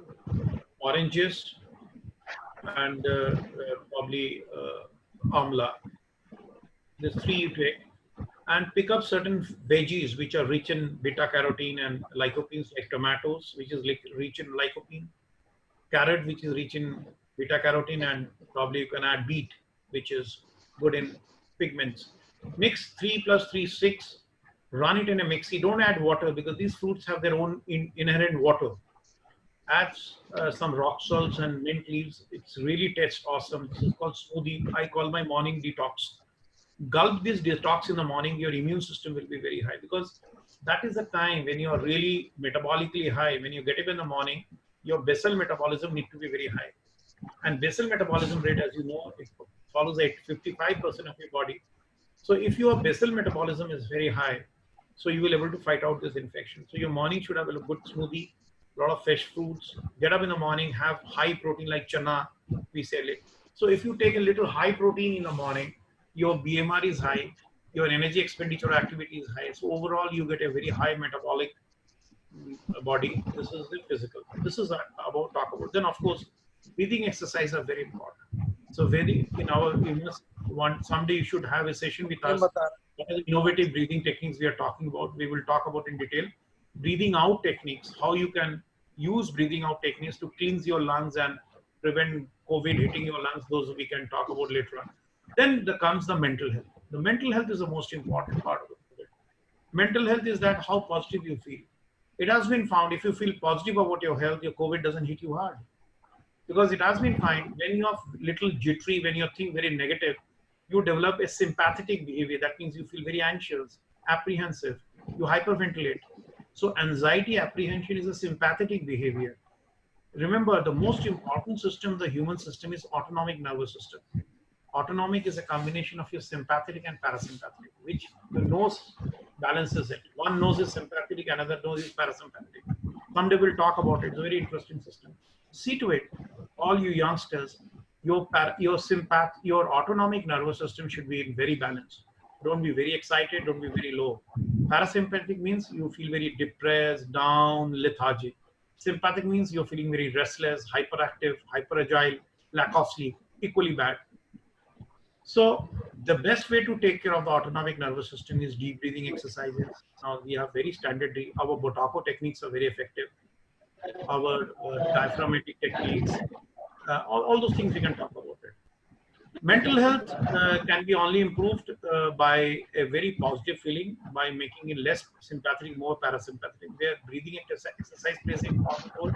oranges, and probably amla. There's 3 you take, and pick up certain veggies which are rich in beta carotene and lycopenes, like tomatoes, which is rich in lycopene, carrot, which is rich in beta carotene, and probably you can add beet, which is good in pigments. Mix 3 plus 3, 6. Run it in a mixie. Don't add water because these fruits have their own inherent water. Add some rock salts and mint leaves. It's really tastes awesome. This is called smoothie. I call my morning detox. Gulp this detox in the morning. Your immune system will be very high because that is the time when you are really metabolically high. When you get up in the morning, your basal metabolism needs to be very high. And basal metabolism rate, as you know, it follows at 55% of your body. So if your basal metabolism is very high, so you will be able to fight out this infection. So your morning should have a good smoothie, a lot of fresh fruits. Get up in the morning, have high protein like chana, we sell it. So if you take a little high protein in the morning, your BMR is high, your energy expenditure activity is high. So overall, you get a very high metabolic body. This is the physical. This is about talk about. Then of course, breathing exercise are very important. So you must want someday you should have a session with us. What are the innovative breathing techniques we are talking about? We will talk about in detail. Breathing out techniques, how you can use breathing out techniques to cleanse your lungs and prevent COVID hitting your lungs. Those we can talk about later on. Then comes the mental health. The mental health is the most important part of it. Mental health is that how positive you feel. It has been found if you feel positive about your health, your COVID doesn't hit you hard. Because it has been found when you're little jittery, when you think very negative, you develop a sympathetic behavior. That means you feel very anxious, apprehensive, you hyperventilate. So anxiety apprehension is a sympathetic behavior. Remember, the most important system, the human system, is autonomic nervous system. Autonomic is a combination of your sympathetic and parasympathetic, which the nose balances it. One nose is sympathetic, another nose is parasympathetic. Someday we'll talk about it. It's a very interesting system. See to it, all you youngsters, your autonomic nervous system should be in very balanced. Don't be very excited, don't be very low. Parasympathetic means you feel very depressed, down, lethargic. Sympathetic means you're feeling very restless, hyperactive, hyperagile, lack of sleep, equally bad. So the best way to take care of the autonomic nervous system is deep breathing exercises. Now we have very standard, our Botako techniques are very effective. Our diaphragmatic techniques, all those things we can talk about it. Mental health can be only improved by a very positive feeling, by making it less sympathetic, more parasympathetic. Where breathing exercise plays an important role,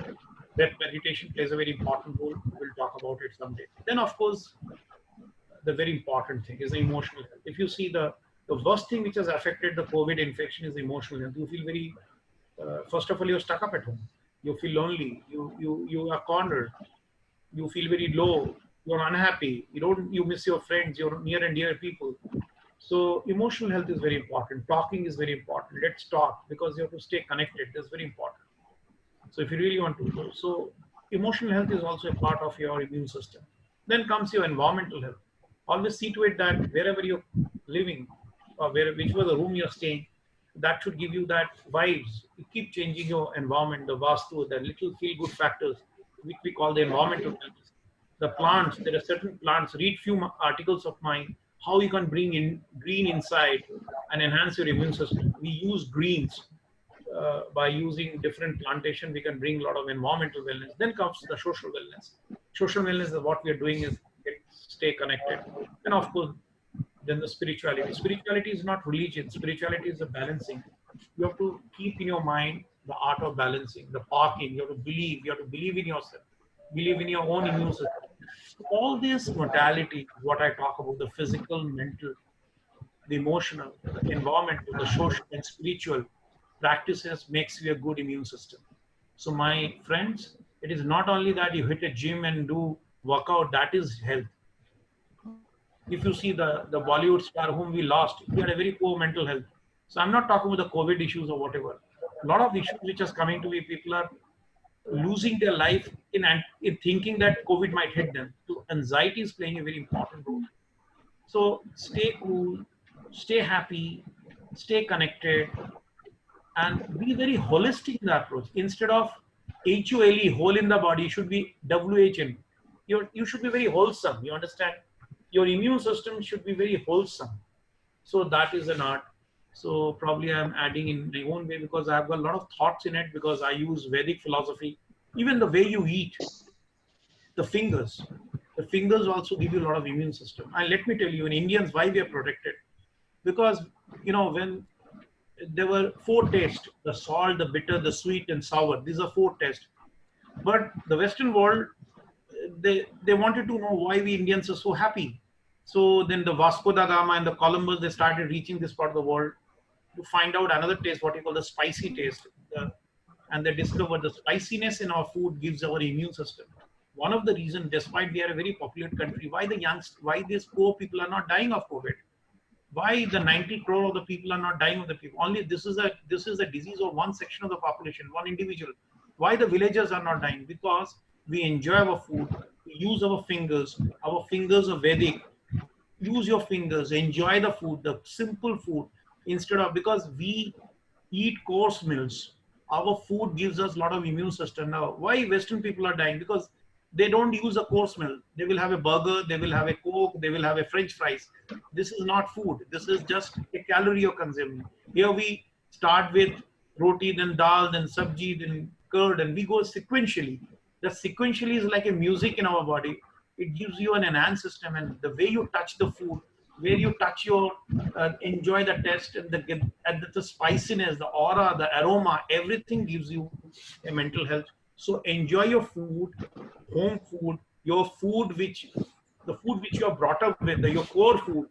breath meditation plays a very important role. We'll talk about it someday. Then, of course, the very important thing is the emotional health. If you see the worst thing which has affected the COVID infection is emotional health. You feel very, first of all, you're stuck up at home. You feel lonely. You are cornered. You feel very low. You're unhappy. You miss your friends, your near and dear people. So emotional health is very important. Talking is very important. Let's talk because you have to stay connected. That's very important. So if you really want to go, so emotional health is also a part of your immune system. Then comes your environmental health. Always see to it that wherever you're living or whichever the room you're staying, that should give you that vibes. You keep changing your environment, the vastu, the little feel-good factors, which we call the environmental health. The plants, there are certain plants, read few articles of mine, how you can bring in green inside and enhance your immune system. We use greens. By using different plantation, we can bring a lot of environmental wellness. Then comes the social wellness. Social wellness is what we are doing is stay connected. And of course, then the spirituality. Spirituality is not religion. Spirituality is a balancing. You have to keep in your mind the art of balancing, the parking. You have to believe. You have to believe in yourself. Believe in your own immune system. All this modality, what I talk about, the physical, mental, the emotional, the environmental, the social and spiritual practices makes you a good immune system. So my friends, it is not only that you hit a gym and do workout, that is health. If you see the Bollywood star whom we lost, he had a very poor mental health. So I'm not talking about the COVID issues or whatever. A lot of issues which is coming to me, people are losing their life in thinking that COVID might hit them. So anxiety is playing a very important role. So stay cool, stay happy, stay connected, and be very holistic in the approach. Instead of HULE, whole in the body, should be WHM. You should be very wholesome. You understand? Your immune system should be very wholesome. So that is an art. So probably I'm adding in my own way because I've got a lot of thoughts in it because I use Vedic philosophy. Even the way you eat, the fingers also give you a lot of immune system. And let me tell you, in Indians, why we are protected? Because, when there were 4 tastes, the salt, the bitter, the sweet, and sour. These are 4 tastes. But the Western world, they wanted to know why we Indians are so happy. So then the Vasco da Gama and the Columbus, they started reaching this part of the world to find out another taste, what you call the spicy taste. And they discovered the spiciness in our food gives our immune system. One of the reasons, despite we are a very populated country, why these poor people are not dying of COVID? Why the 90 crore of the people are not dying of the people? Only this is a disease of one section of the population, one individual. Why the villagers are not dying? Because we enjoy our food, we use our fingers are Vedic. Use your fingers, enjoy the food, the simple food, instead of, because we eat coarse meals. Our food gives us a lot of immune system. Now, why Western people are dying? Because they don't use a course meal. They will have a burger, they will have a Coke, they will have a French fries. This is not food. This is just a calorie you're consuming. Here we start with roti, then dal, then sabji, then curd, and we go sequentially. The sequentially is like a music in our body. It gives you an enhanced system, and the way you touch the food, where you touch your, enjoy the taste and the spiciness, the aura, the aroma, everything gives you a mental health. So enjoy your food, home food, your food the food which you are brought up with, your core food,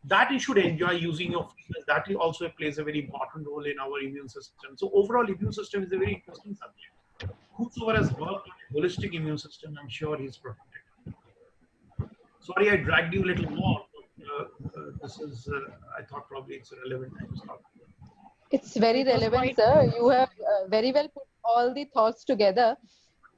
that you should enjoy using your fingers. That also plays a very important role in our immune system. So overall, immune system is a very interesting subject. Whosoever has worked on a holistic immune system, I'm sure he's protected. Sorry, I dragged you a little more. This is, I thought probably it's a relevant time to start. It's very It was relevant, quite- sir. You have very well put all the thoughts together.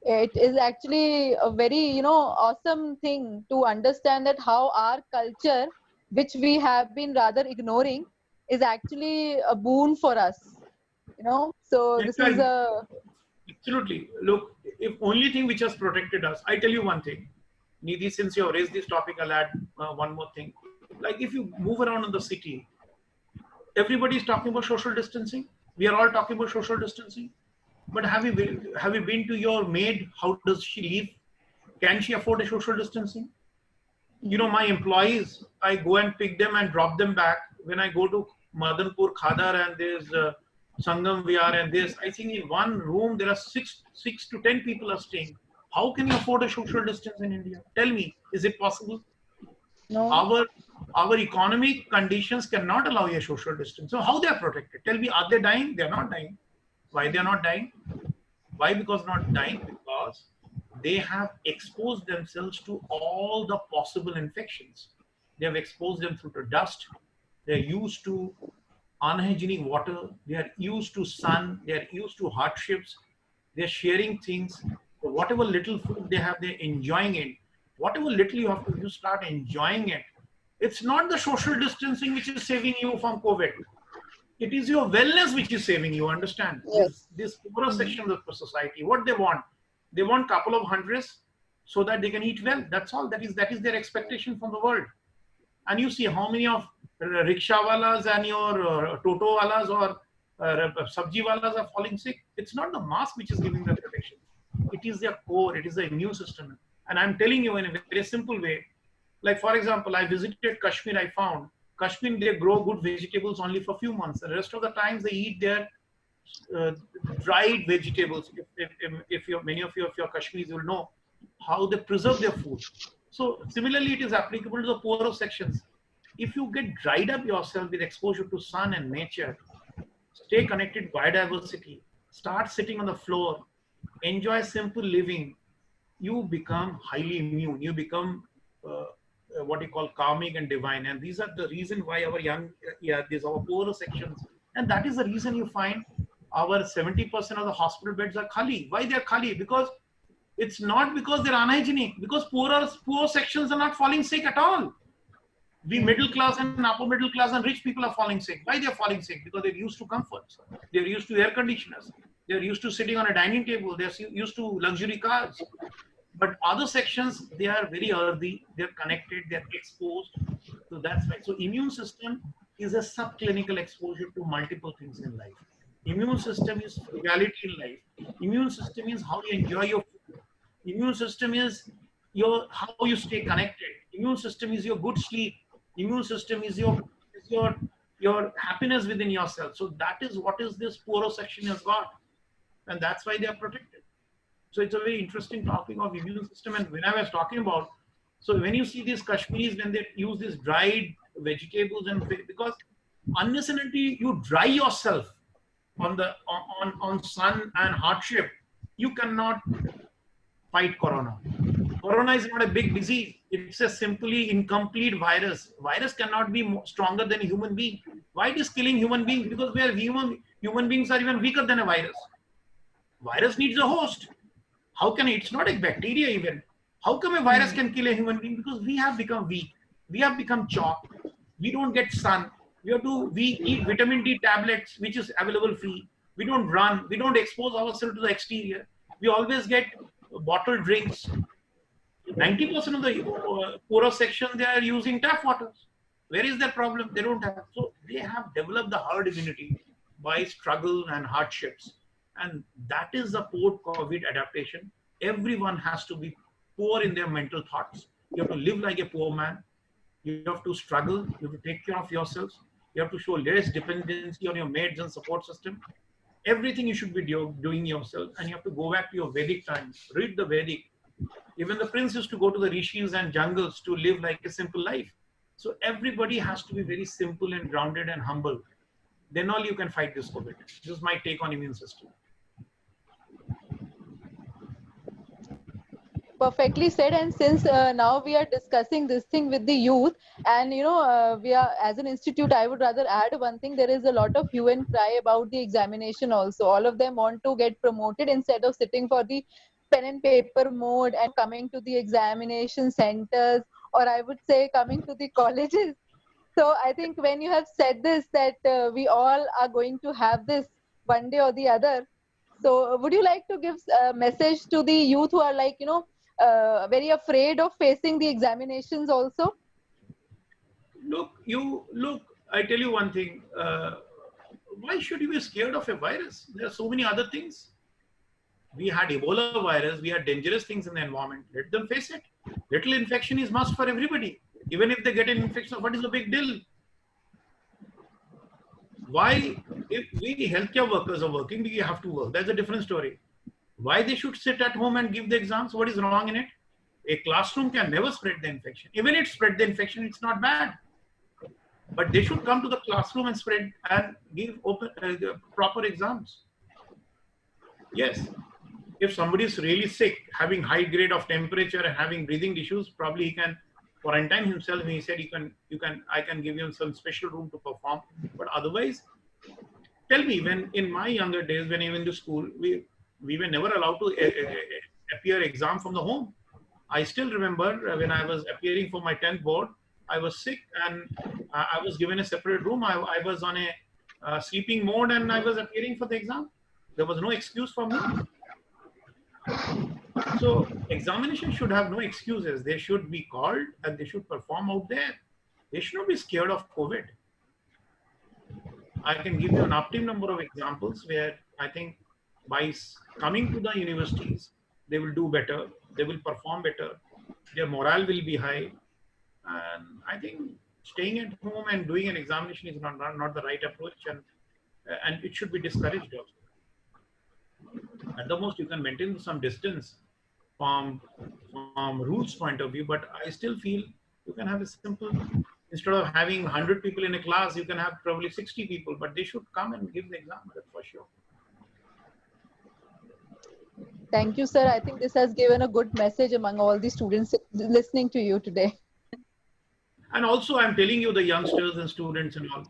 It is actually a very, awesome thing to understand that how our culture, which we have been rather ignoring, is actually a boon for us. So Yes, this is a absolutely. Look, if only thing which has protected us, I tell you one thing. Nidhi, since you have raised this topic, I'll add one more thing. Like if you move around in the city, everybody is talking about social distancing. We are all talking about social distancing. But have you been to your maid? How does she live? Can she afford a social distancing? My employees, I go and pick them and drop them back. When I go to Madanpur, Khadar, and there's Sangam Vihar, and there's, I think in one room there are six to 10 people are staying. How can you afford a social distance in India? Tell me, is it possible? no. Our economic conditions cannot allow a social distance. So how they are protected? Tell me, are they dying? They are not dying. Why they are not dying? Why? Because not dying? Because they have exposed themselves to all the possible infections. They have exposed them through the dust. They're used to unhygienic water. They are used to sun. They are used to hardships. They're sharing things. So whatever little food they have, they're enjoying it. Whatever little you have to, you start enjoying it. It's not the social distancing which is saving you from COVID. It is your wellness which is saving you. Understand? Yes. This poorer section of the society, what they want couple of hundreds so that they can eat well. That's all. That is their expectation from the world. And you see how many of rickshaw walas and your toto walas or sabji walas are falling sick. It's not the mask which is giving the protection. It is their core. It is the immune system. And I'm telling you in a very simple way. Like for example, I visited Kashmir. I found Kashmir, they grow good vegetables only for a few months. The rest of the times they eat their dried vegetables. If many of you, if you're Kashmiris, will know how they preserve their food. So similarly, it is applicable to the poorer sections. If you get dried up yourself with exposure to sun and nature, stay connected to biodiversity, start sitting on the floor, enjoy simple living, you become highly immune. You become what you call calming and divine. And these are the reason why our these our poorer sections. And that is the reason you find our 70% of the hospital beds are khali. Why they are khali? Because it's not because they're unhygienic, because poor sections are not falling sick at all. We middle class and upper middle class and rich people are falling sick. Why they're falling sick? Because they're used to comforts. They're used to air conditioners. They're used to sitting on a dining table. They're used to luxury cars. But other sections, they are very earthy. They're connected. They're exposed. So that's right. So immune system is a subclinical exposure to multiple things in life. Immune system is frugality in life. Immune system is how you enjoy your food. Immune system is how you stay connected. Immune system is your good sleep. Immune system is your happiness within yourself. So that is what is this poorer section has got, and that's why they are protected. So it's a very interesting topic of immune system. And when I was talking about, so when you see these Kashmiris, when they use these dried vegetables and because unnecessarily you dry yourself on sun and hardship, you cannot fight corona. Corona is not a big disease. It's a simply incomplete virus. Virus cannot be stronger than a human being. Why it is killing human beings? Because we are human beings are even weaker than a virus. Virus needs a host. How can it's not a bacteria even? How come a virus can kill a human being? Because we have become weak. We have become chalk. We don't get sun. We eat vitamin D tablets, which is available free. We don't run. We don't expose ourselves to the exterior. We always get bottled drinks. 90% of the poorer section, they are using tap waters. Where is their problem? They don't have. So they have developed the herd immunity by struggle and hardships. And that is the post-COVID adaptation. Everyone has to be poor in their mental thoughts. You have to live like a poor man. You have to struggle. You have to take care of yourselves. You have to show less dependency on your maids and support system. Everything you should be doing yourself, and you have to go back to your Vedic times. Read the Vedic. Even the prince used to go to the rishis and jungles to live like a simple life. So everybody has to be very simple and grounded and humble. Then all you can fight this COVID. This is my take on immune system. Perfectly said. And since now we are discussing this thing with the youth, and we are, as an institute, I would rather add one thing. There is a lot of hue and cry about the examination also. All of them want to get promoted instead of sitting for the pen and paper mode and coming to the examination centers, or I would say coming to the colleges. So I think when you have said this, that we all are going to have this one day or the other. So would you like to give a message to the youth who are like, very afraid of facing the examinations also? Look, I tell you one thing. Why should you be scared of a virus? There are so many other things. We had Ebola virus. We had dangerous things in the environment. Let them face it. Little infection is must for everybody. Even if they get an infection, what is the big deal? Why, if we healthcare workers are working, we have to work. That's a different story. Why they should sit at home and give the exams? What is wrong in it? A classroom can never spread the infection. Even if it spread the infection, it's not bad. But they should come to the classroom and spread and give proper exams. Yes. If somebody is really sick, having high grade of temperature and having breathing issues, probably he can quarantine himself. He said, I can give him some special room to perform. But otherwise, tell me, when in my younger days, when I went to school, we were never allowed to appear exam from the home. I still remember when I was appearing for my 10th board, I was sick and I was given a separate room. I was on a sleeping mode and I was appearing for the exam. There was no excuse for me. So examination should have no excuses. They should be called and they should perform out there. They should not be scared of COVID. I can give you an optimum number of examples where I think by coming to the universities, they will do better. They will perform better. Their morale will be high. And I think staying at home and doing an examination is not the right approach, and it should be discouraged also. At the most, you can maintain some distance from rules point of view, but I still feel you can have a simple, instead of having 100 people in a class, you can have probably 60 people, but they should come and give the exam, that's for sure. Thank you, sir. I think this has given a good message among all the students listening to you today. And also, I'm telling you, the youngsters and students and all,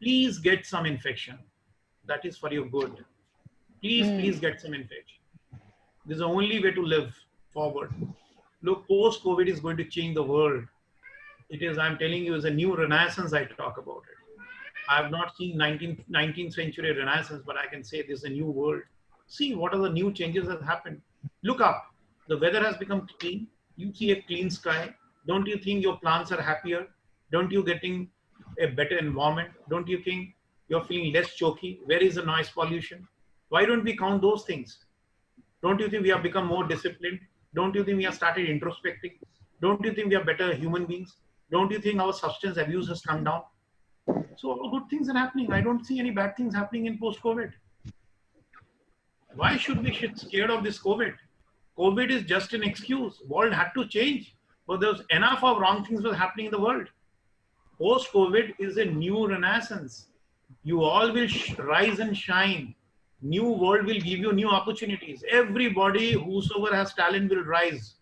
please get some infection. That is for your good. Please get some infection. This is the only way to live forward. Look, post-COVID is going to change the world. It is, I'm telling you, is a new renaissance. I talk about it. I have not seen 19th century renaissance, but I can say this is a new world. See what are the new changes that happened. Look up. The weather has become clean. You see a clean sky. Don't you think your plants are happier? Don't you getting a better environment? Don't you think you're feeling less choky? Where is the noise pollution? Why don't we count those things? Don't you think we have become more disciplined? Don't you think we have started introspecting? Don't you think we are better human beings? Don't you think our substance abuse has come down? So all good things are happening. I don't see any bad things happening in post-COVID. Why should we get scared of this COVID? COVID is just an excuse. World had to change, but there was enough of wrong things was happening in the world. Post-COVID is a new renaissance. You all will rise and shine. New world will give you new opportunities. Everybody, whosoever has talent, will rise.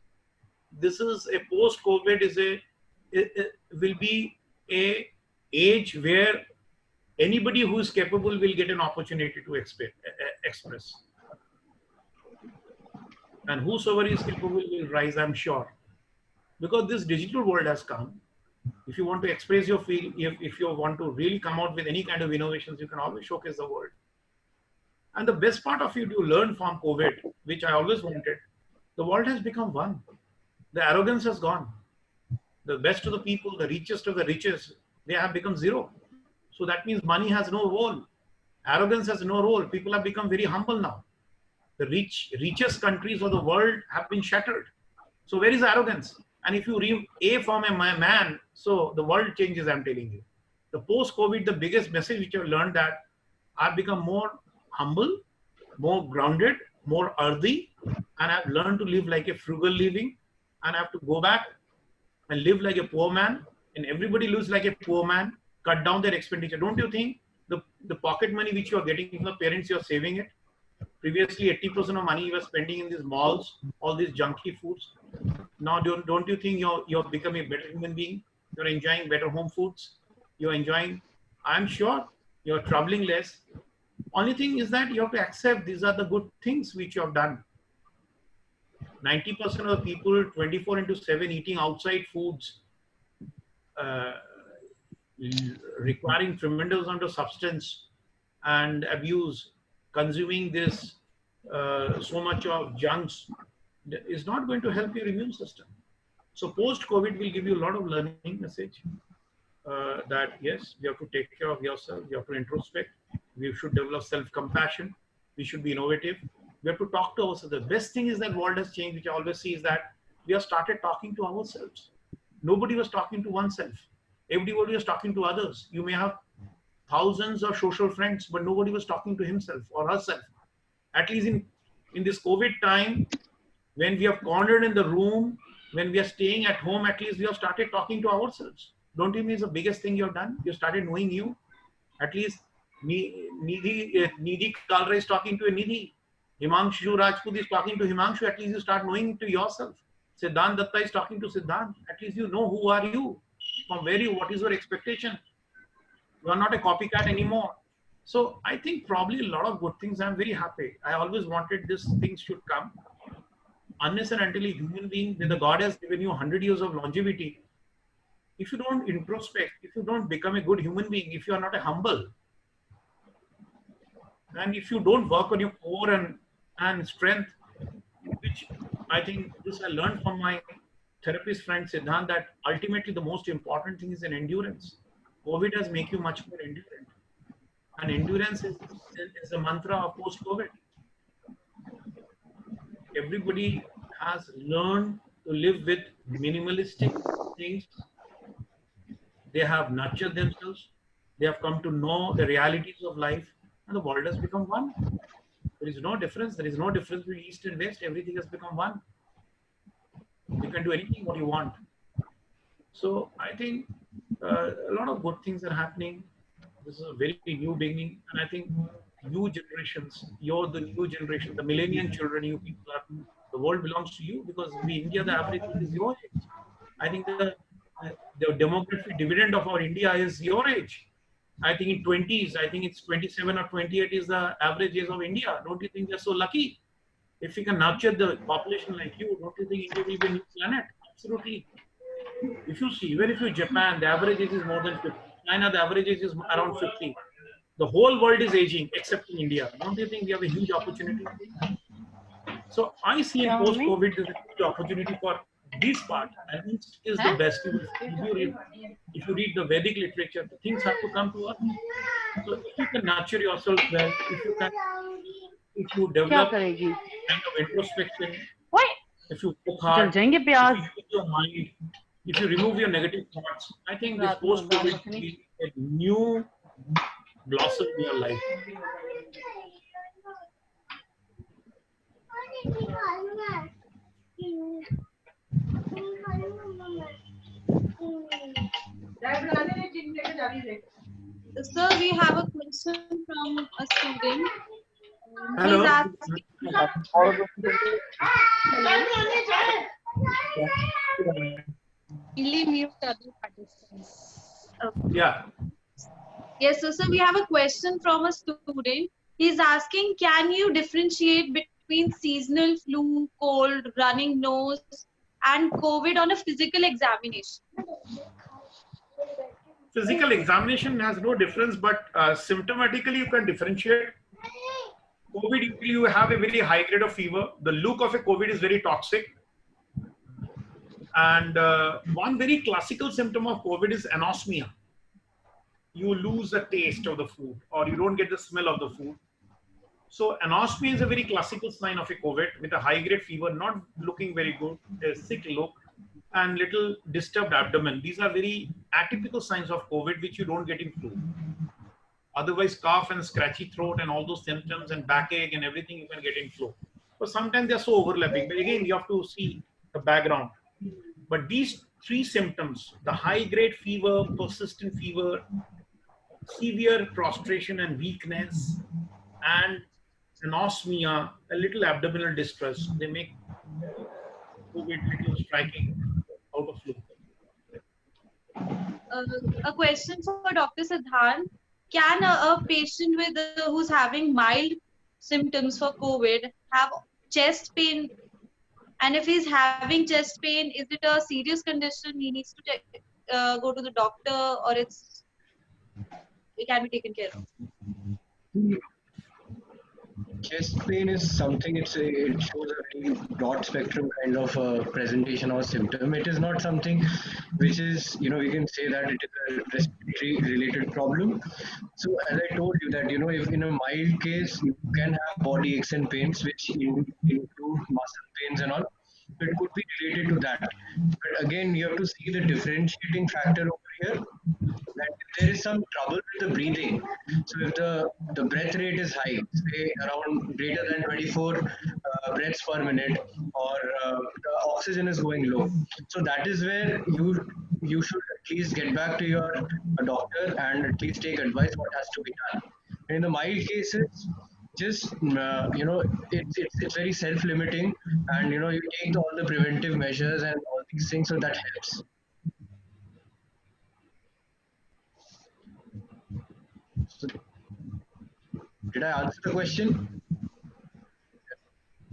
This is a post-COVID will be a age where anybody who is capable will get an opportunity to express. And whosoever is capable will rise, I'm sure. Because this digital world has come. If you want to express your feel, if you want to really come out with any kind of innovations, you can always showcase the world. And the best part of it, you learn from COVID, which I always wanted. The world has become one. The arrogance has gone. The best of the people, the richest of the richest, they have become zero. So that means money has no role. Arrogance has no role. People have become very humble now. The richest countries of the world have been shattered. So where is arrogance? And if you read A from a man, so the world changes, I'm telling you. The post-COVID, the biggest message which I've learned that I've become more humble, more grounded, more earthy, and I've learned to live like a frugal living, and I have to go back and live like a poor man, and everybody lives like a poor man, cut down their expenditure. Don't you think the pocket money which you are getting from the parents, you are saving it? Previously, 80% of money you were spending in these malls, all these junky foods. Now, don't you think you're becoming a better human being? You're enjoying better home foods. You're enjoying, I'm sure, you're troubling less. Only thing is that you have to accept these are the good things which you have done. 90% of the people 24/7 eating outside foods, requiring tremendous amount of substance and abuse, consuming this so much of junks is not going to help your immune system. So post-COVID will give you a lot of learning message that yes, you have to take care of yourself, you have to introspect, we should develop self-compassion, we should be innovative, we have to talk to ourselves. The best thing is that world has changed, which I always see is that we have started talking to ourselves. Nobody was talking to oneself. Everybody was talking to others. You may have thousands of social friends, but nobody was talking to himself or herself. At least in this COVID time, when we have cornered in the room, when we are staying at home, at least we have started talking to ourselves. Don't you think it's the biggest thing you have done? You started knowing you. At least Nidhi Kalra is talking to a Nidhi. Himanshu Rajput is talking to Himanshu. At least you start knowing to yourself. Siddhant Datta is talking to Siddhant. At least you know who are you, from where you, what is your expectation. You are not a copycat anymore. So I think probably a lot of good things. I'm very happy. I always wanted this things should come. Unless and until a human being, the God has given you 100 years of longevity, if you don't introspect, if you don't become a good human being, if you are not a humble, and if you don't work on your core and strength, which I think this I learned from my therapist friend Siddhant, that ultimately the most important thing is an endurance. COVID has made you much more endurant. And endurance is a mantra of post-COVID. Everybody has learned to live with minimalistic things. They have nurtured themselves. They have come to know the realities of life, and the world has become one. There is no difference. There is no difference between East and West. Everything has become one. You can do anything what you want. So I think a lot of good things are happening. This is a very new beginning, and I think new generations, you're the new generation, the millennial children, you people are, the world belongs to you, because in India, the average is your age. I think the demographic dividend of our India is your age. I think in 20s, I think it's 27 or 28 is the average age of India. Don't you think they're so lucky? If we can nurture the population like you, don't you think India will be a new planet? Absolutely. If you see, even if you Japan, the average age is more than 50. China, the average age is around 50. The whole world is aging except in India. Don't you think we have a huge opportunity? So I see in post-COVID there's a huge opportunity for this part, and it is the best. If you read the Vedic literature, things have to come to us. So if you can nurture yourself well, if you develop kind of introspection, if you work hard, if you use your mind, if you remove your negative thoughts, I think this post-COVID will be a new blossom in your life. Sir, we have a question from a student. Hello. He's asking, Kindly mute other participants. Yeah. yes, so we have a question from a student. He's asking, can you differentiate between seasonal flu, cold, running nose, and COVID on a physical examination? Physical examination has no difference, but symptomatically you can differentiate. COVID, usually you have a very high grade of fever. The look of a COVID is very toxic. And one very classical symptom of COVID is anosmia. You lose the taste of the food, or you don't get the smell of the food. So anosmia is a very classical sign of a COVID with a high grade fever, not looking very good, a sick look, and little disturbed abdomen. These are very atypical signs of COVID, which you don't get in flu. Otherwise, cough and scratchy throat and all those symptoms and backache and everything you can get in flu. But sometimes they're so overlapping. But again, you have to see the background. But these three symptoms, the high-grade fever, persistent fever, severe prostration and weakness, and anosmia, a little abdominal distress, they make COVID little striking out of flu. A question for Dr. Siddhant. Can a patient with who's having mild symptoms for COVID have chest pain? And if he's having chest pain, is it a serious condition? He needs to go to the doctor, or it can be taken care of? Chest pain is something, it shows a very broad spectrum kind of presentation or symptom. It is not something which is, we can say that it is a respiratory related problem. So as I told you that, if in a mild case, you can have body aches and pains, which include muscle pains and all. So it could be related to that. But again, you have to see the differentiating factor over here. That if there is some trouble with the breathing, so if the breath rate is high, say around greater than 24 breaths per minute, or the oxygen is going low, so that is where you should at least get back to your doctor and at least take advice what has to be done. In the mild cases, just it's very self-limiting, and you take all the preventive measures and all these things, so that helps. So, did I answer the question?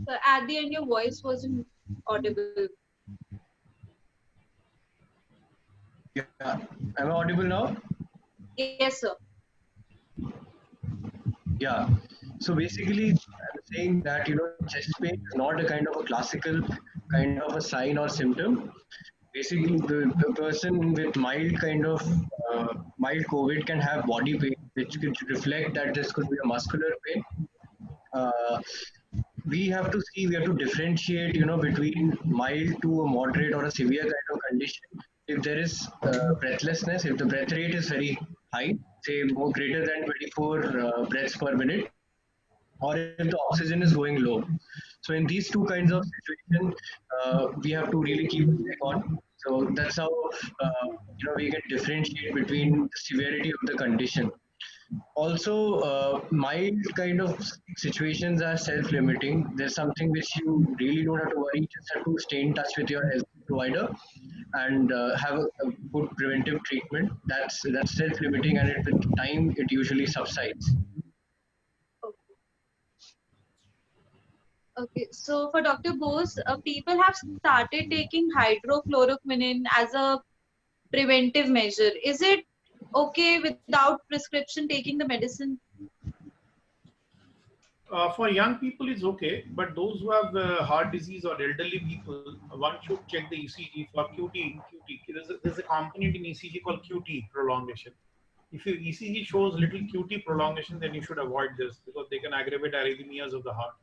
So at the end, your voice wasn't audible. Yeah. Am I audible now? Yes, sir. Yeah. So basically, I'm saying that chest pain is not a kind of a classical kind of a sign or symptom. Basically, the person with mild kind of mild COVID can have body pain, which could reflect that this could be a muscular pain. We have to differentiate, between mild to a moderate or a severe kind of condition. If there is breathlessness, if the breath rate is very high, say more greater than 24 breaths per minute, or if the oxygen is going low. So in these two kinds of situations, we have to really keep a check on. So that's how we can differentiate between the severity of the condition. Also, mild kind of situations are self-limiting. There's something which you really don't have to worry. You just have to stay in touch with your health provider and have a good preventive treatment. That's self-limiting, and with time it usually subsides. Okay, so for Dr. Bose, people have started taking hydrochloroquine as a preventive measure. Is it okay without prescription taking the medicine? For young people, it's okay, but those who have heart disease or elderly people, one should check the ECG for QT. There's a component in ECG called QT prolongation. If your ECG shows little QT prolongation, then you should avoid this because they can aggravate arrhythmias of the heart.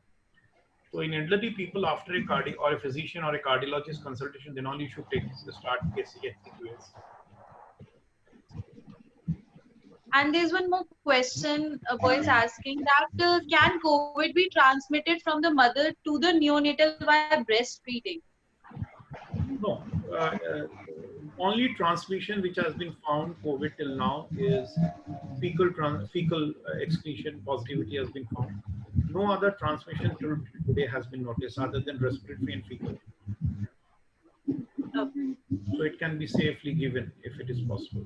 So in elderly people, after a cardiac or a physician or a cardiologist consultation, then only you should take the start KCQS. And there's one more question a boy is asking that can COVID be transmitted from the mother to the neonatal via breastfeeding? No, only transmission which has been found COVID till now is fecal excretion positivity has been found. No other transmission till today has been noticed other than respiratory and fecal. Okay. So it can be safely given if it is possible.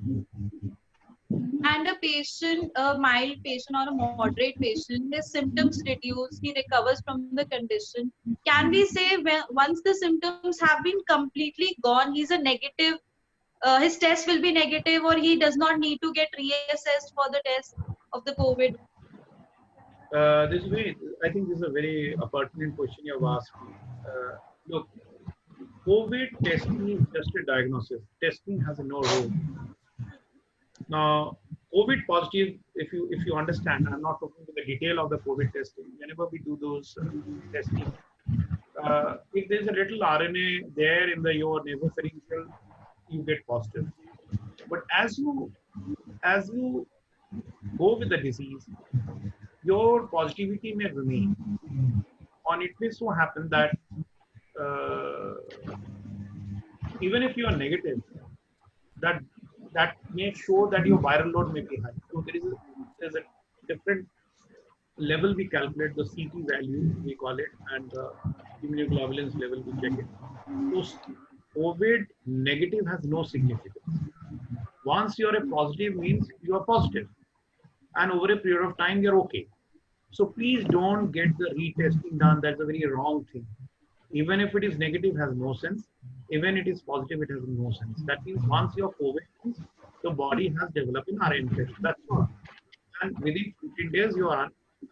And a patient, a mild patient or a moderate patient, his symptoms reduce, he recovers from the condition. Can we say once the symptoms have been completely gone, he's a negative, his test will be negative, or he does not need to get reassessed for the test of the COVID? I think this is a very pertinent question you have asked me. Look, COVID testing is just a diagnosis. Testing has no role. Now, COVID positive, if you understand, I'm not talking about the detail of the COVID testing. Whenever we do those testing, if there's a little RNA there in your nasopharyngeal, you get positive. But as you go with the disease, your positivity may remain. And it may so happen that uh, even if you are negative, that may show that your viral load may be high. So there's a different level we calculate, the CT value we call it, and the immunoglobulins level we check it. So COVID negative has no significance. Once you are a positive means you are positive, and over a period of time you're okay. So please don't get the retesting done. That's a very wrong thing. Even if it is negative, has no sense. Even it is positive, it has no sense. That means once you're COVID, the body has developed an RNA test. That's all. And within 15 days,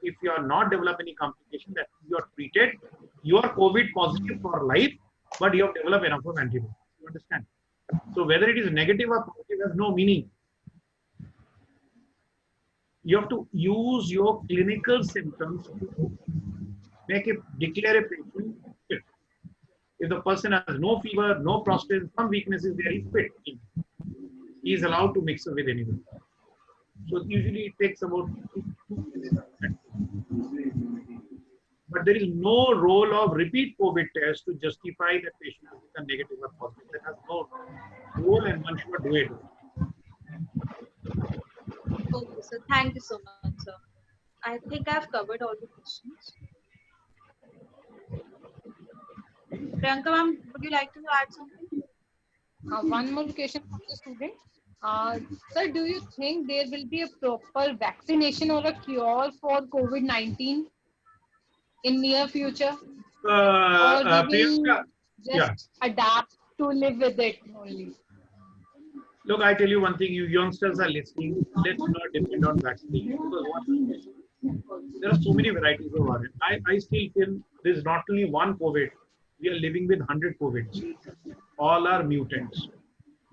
if you are not developing any complication, that you are treated, you are COVID positive for life, but you have developed enough of antibodies. You understand? So whether it is negative or positive has no meaning. You have to use your clinical symptoms to declare a patient fit. If the person has no fever, no prostate, some weaknesses there, he's fit. He is allowed to mix up with anyone. So usually it takes about 2 minutes. But there is no role of repeat COVID test to justify that patient has become negative or positive. That has no role, and one should do it. Okay, so thank you so much, sir. I think I've covered all the questions. Priyanka ma'am, would you like to add something? One more question from the student. Sir, do you think there will be a proper vaccination or a cure for COVID-19 in near future? Or we will Priyanka, just adapt to live with it only? Look, I tell you one thing, you youngsters are listening, let's not depend on vaccination, because there are so many varieties of RNA. I still feel there's not only one COVID, we are living with 100 COVIDs. All are mutants.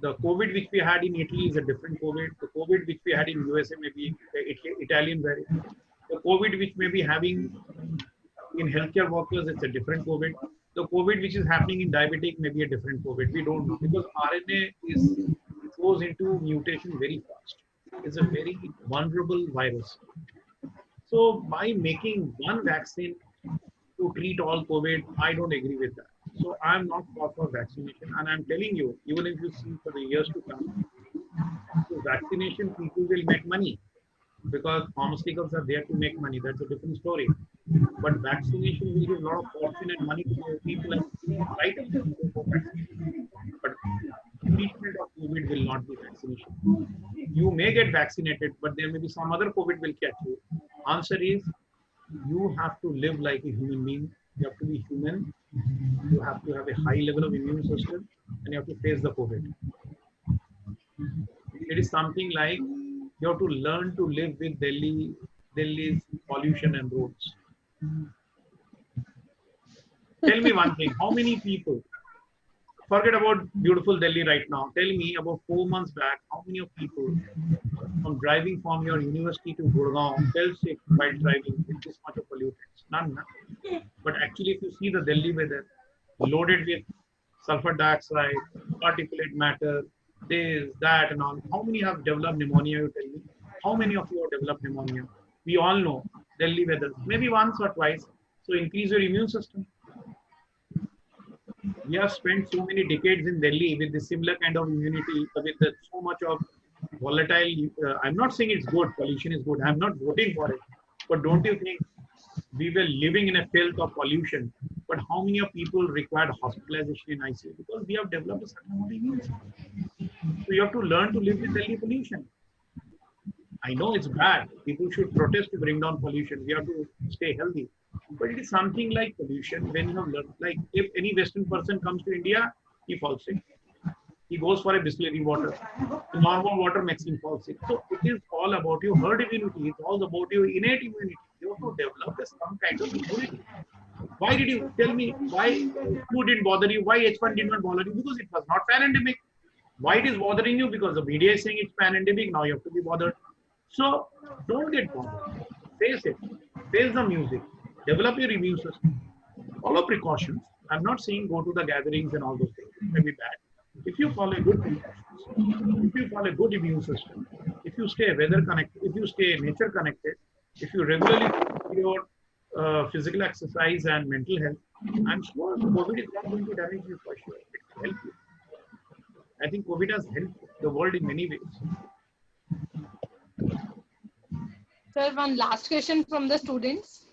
The COVID which we had in Italy is a different COVID. The COVID which we had in USA may be Italian variant. The COVID which may be having in healthcare workers, it's a different COVID. The COVID which is happening in diabetic may be a different COVID. We don't know, because RNA goes into mutation very fast. It's a very vulnerable virus. So by making one vaccine to treat all COVID, I don't agree with that. So I'm not for vaccination, and I'm telling you, even if you see for the years to come, so vaccination people will make money, because pharmaceuticals are there to make money. That's a different story. But vaccination will give a lot of fortune and money to people, and right. But treatment of COVID will not be vaccination. You may get vaccinated, but there may be some other COVID will catch you. Answer is, you have to live like a human being. You have to be human. You have to have a high level of immune system, and you have to face the COVID. It is something like you have to learn to live with Delhi's pollution and roads. Tell me one thing, how many people, forget about beautiful Delhi right now, tell me about 4 months back, how many of people from driving from your university to Gurgaon fell sick while driving with this much of pollutants? None. But actually, if you see the Delhi weather, loaded with sulfur dioxide, particulate matter, this, that, and all. How many have developed pneumonia, you tell me? How many of you have developed pneumonia? We all know Delhi weather, maybe once or twice. So increase your immune system. We have spent so many decades in Delhi with the similar kind of immunity, with so much of volatile. I'm not saying it's good, pollution is good. I'm not voting for it. But don't you think we were living in a filth of pollution? But how many of people required hospitalization in ICU? Because we have developed a certain amount of immune system. So you have to learn to live with Delhi pollution. I know it's bad. People should protest to bring down pollution. We have to stay healthy. But it is something like pollution when you have learned. Like if any Western person comes to India, he falls sick. He goes for a Bisleri water. The normal water makes him fall sick. So it is all about your herd immunity. It's all about your innate immunity. You have to develop some kind of immunity. Why did you tell me why flu didn't bother you? Why H1 did not bother you? Because it was not pan-endemic. Why it is bothering you? Because the media is saying it's pan-endemic. Now you have to be bothered. So don't get bothered. Face it. Face the music. Develop your immune system. Follow precautions. I'm not saying go to the gatherings and all those things. It may be bad. If you follow good precautions, if you follow good immune system, if you stay weather connected, if you stay nature connected, if you regularly do your physical exercise and mental health, I'm sure COVID is not going to damage you for sure. It will help you. I think COVID has helped the world in many ways. Sir, one last question from the students.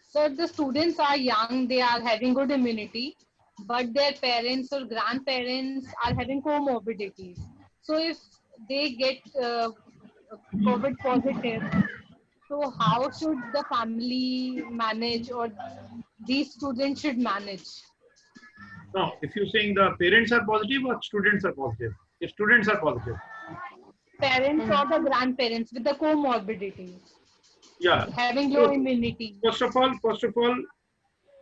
Sir, the students are young, they are having good immunity, but their parents or grandparents are having comorbidities. So if they get COVID positive, so how should the family manage, or these students should manage? No, if you're saying the parents are positive or students are positive, if students are positive. Parents or the grandparents with the comorbidities, Yeah. having low immunity. First of all,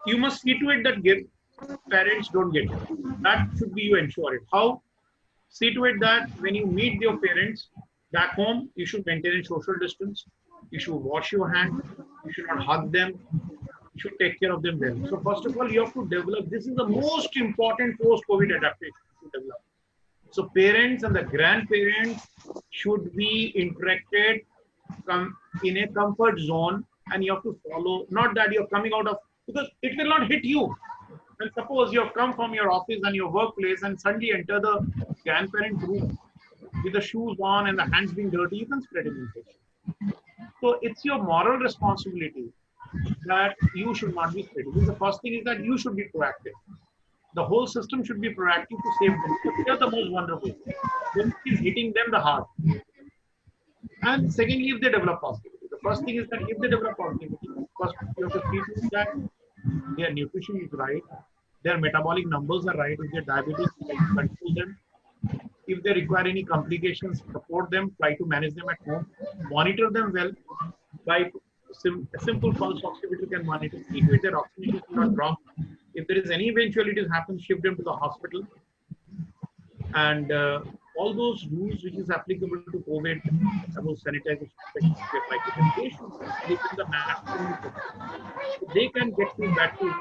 you must see to it that parents don't get it. That should be you ensure it. How? See to it that when you meet your parents back home, you should maintain a social distance. You should wash your hands. You should not hug them. You should take care of them well. So first of all, you have to develop. This is the most important post-COVID adaptation to develop. So parents and the grandparents should be interacted in a comfort zone, and you have to follow. Not that you're coming out of, because it will not hit you. And suppose you have come from your office and your workplace and suddenly enter the grandparent room with the shoes on and the hands being dirty, you can spread an infection. So it's your moral responsibility that you should not be spreading. The first thing is that you should be proactive. The whole system should be proactive to save them. They are the most vulnerable. Then it is hitting them the hard. And secondly, if they develop positivity. The first thing is that if they develop positivity, first you have to see to that their nutrition is right, their metabolic numbers are right, if they're diabetic, control them. If they require any complications, support them, try to manage them at home, monitor them well. By a simple pulse oximeter can monitor, see if their oxygen is not drop. If there is any eventualities happen, shift them to the hospital. And all those rules which is applicable to COVID, about sanitization, they should live in the maximum. So they can get to that too.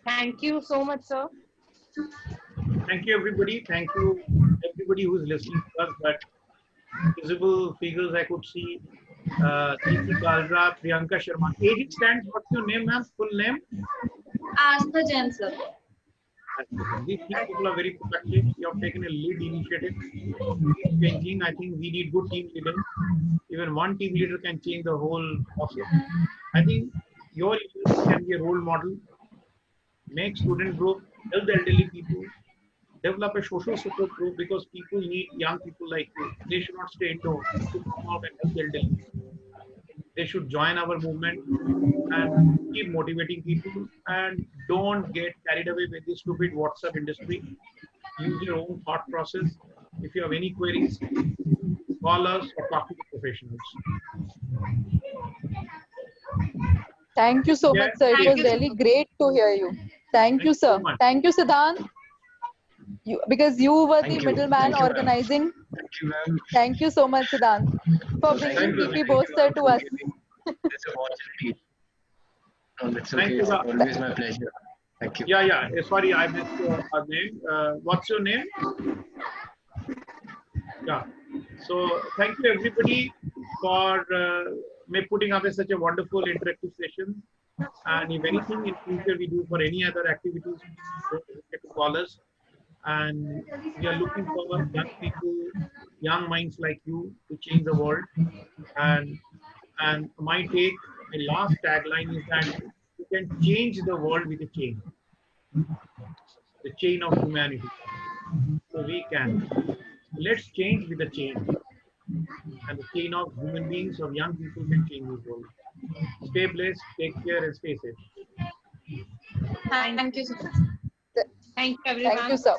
Thank you so much, sir. Thank you, everybody. Thank you, everybody who is listening to us. But visible figures I could see. Neeti Kalra, Priyanka Sharma. AG stands. What's your name, ma'am? Full name? Astha Jain, sir. These people are very productive. You have taken a lead initiative. Changing. I think we need good team leaders. Even one team leader can change the whole process. I think your university can be a role model. Make student group, help the elderly people, develop a social support group, because people need young people like you. They should not stay indoors. They should come out and help the elderly. They should join our movement and keep motivating people, and don't get carried away with this stupid WhatsApp industry. Use your own thought process. If you have any queries, call us or talk to the professionals. Thank you so much, sir. It was really great to hear you. Thank you, sir. Thank you, Siddhant. Because you were the middleman organizing. Thank you, ma'am. Thank you so much, Siddhant, for bringing PP Bose sir to us. This opportunity. No, that's Thank okay. you, It's sir. always my pleasure. Thank you. Yeah. Sorry, I missed your name. What's your name? Yeah. So thank you, everybody, for putting up such a wonderful interactive session. And if anything in future we do for any other activities, don't hesitate to call us. And we are looking forward young people, young minds like you to change the world. And my last tagline is that you can change the world with a chain, the chain of humanity. So we can. Let's change with the chain. And the chain of human beings, of young people, can change the world. Stay blessed, take care, and stay safe. Thank you, sir. Thank you, everyone. Thank you, sir.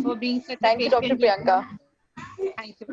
For being such Thank you, a Dr. patient. Priyanka. Thank you.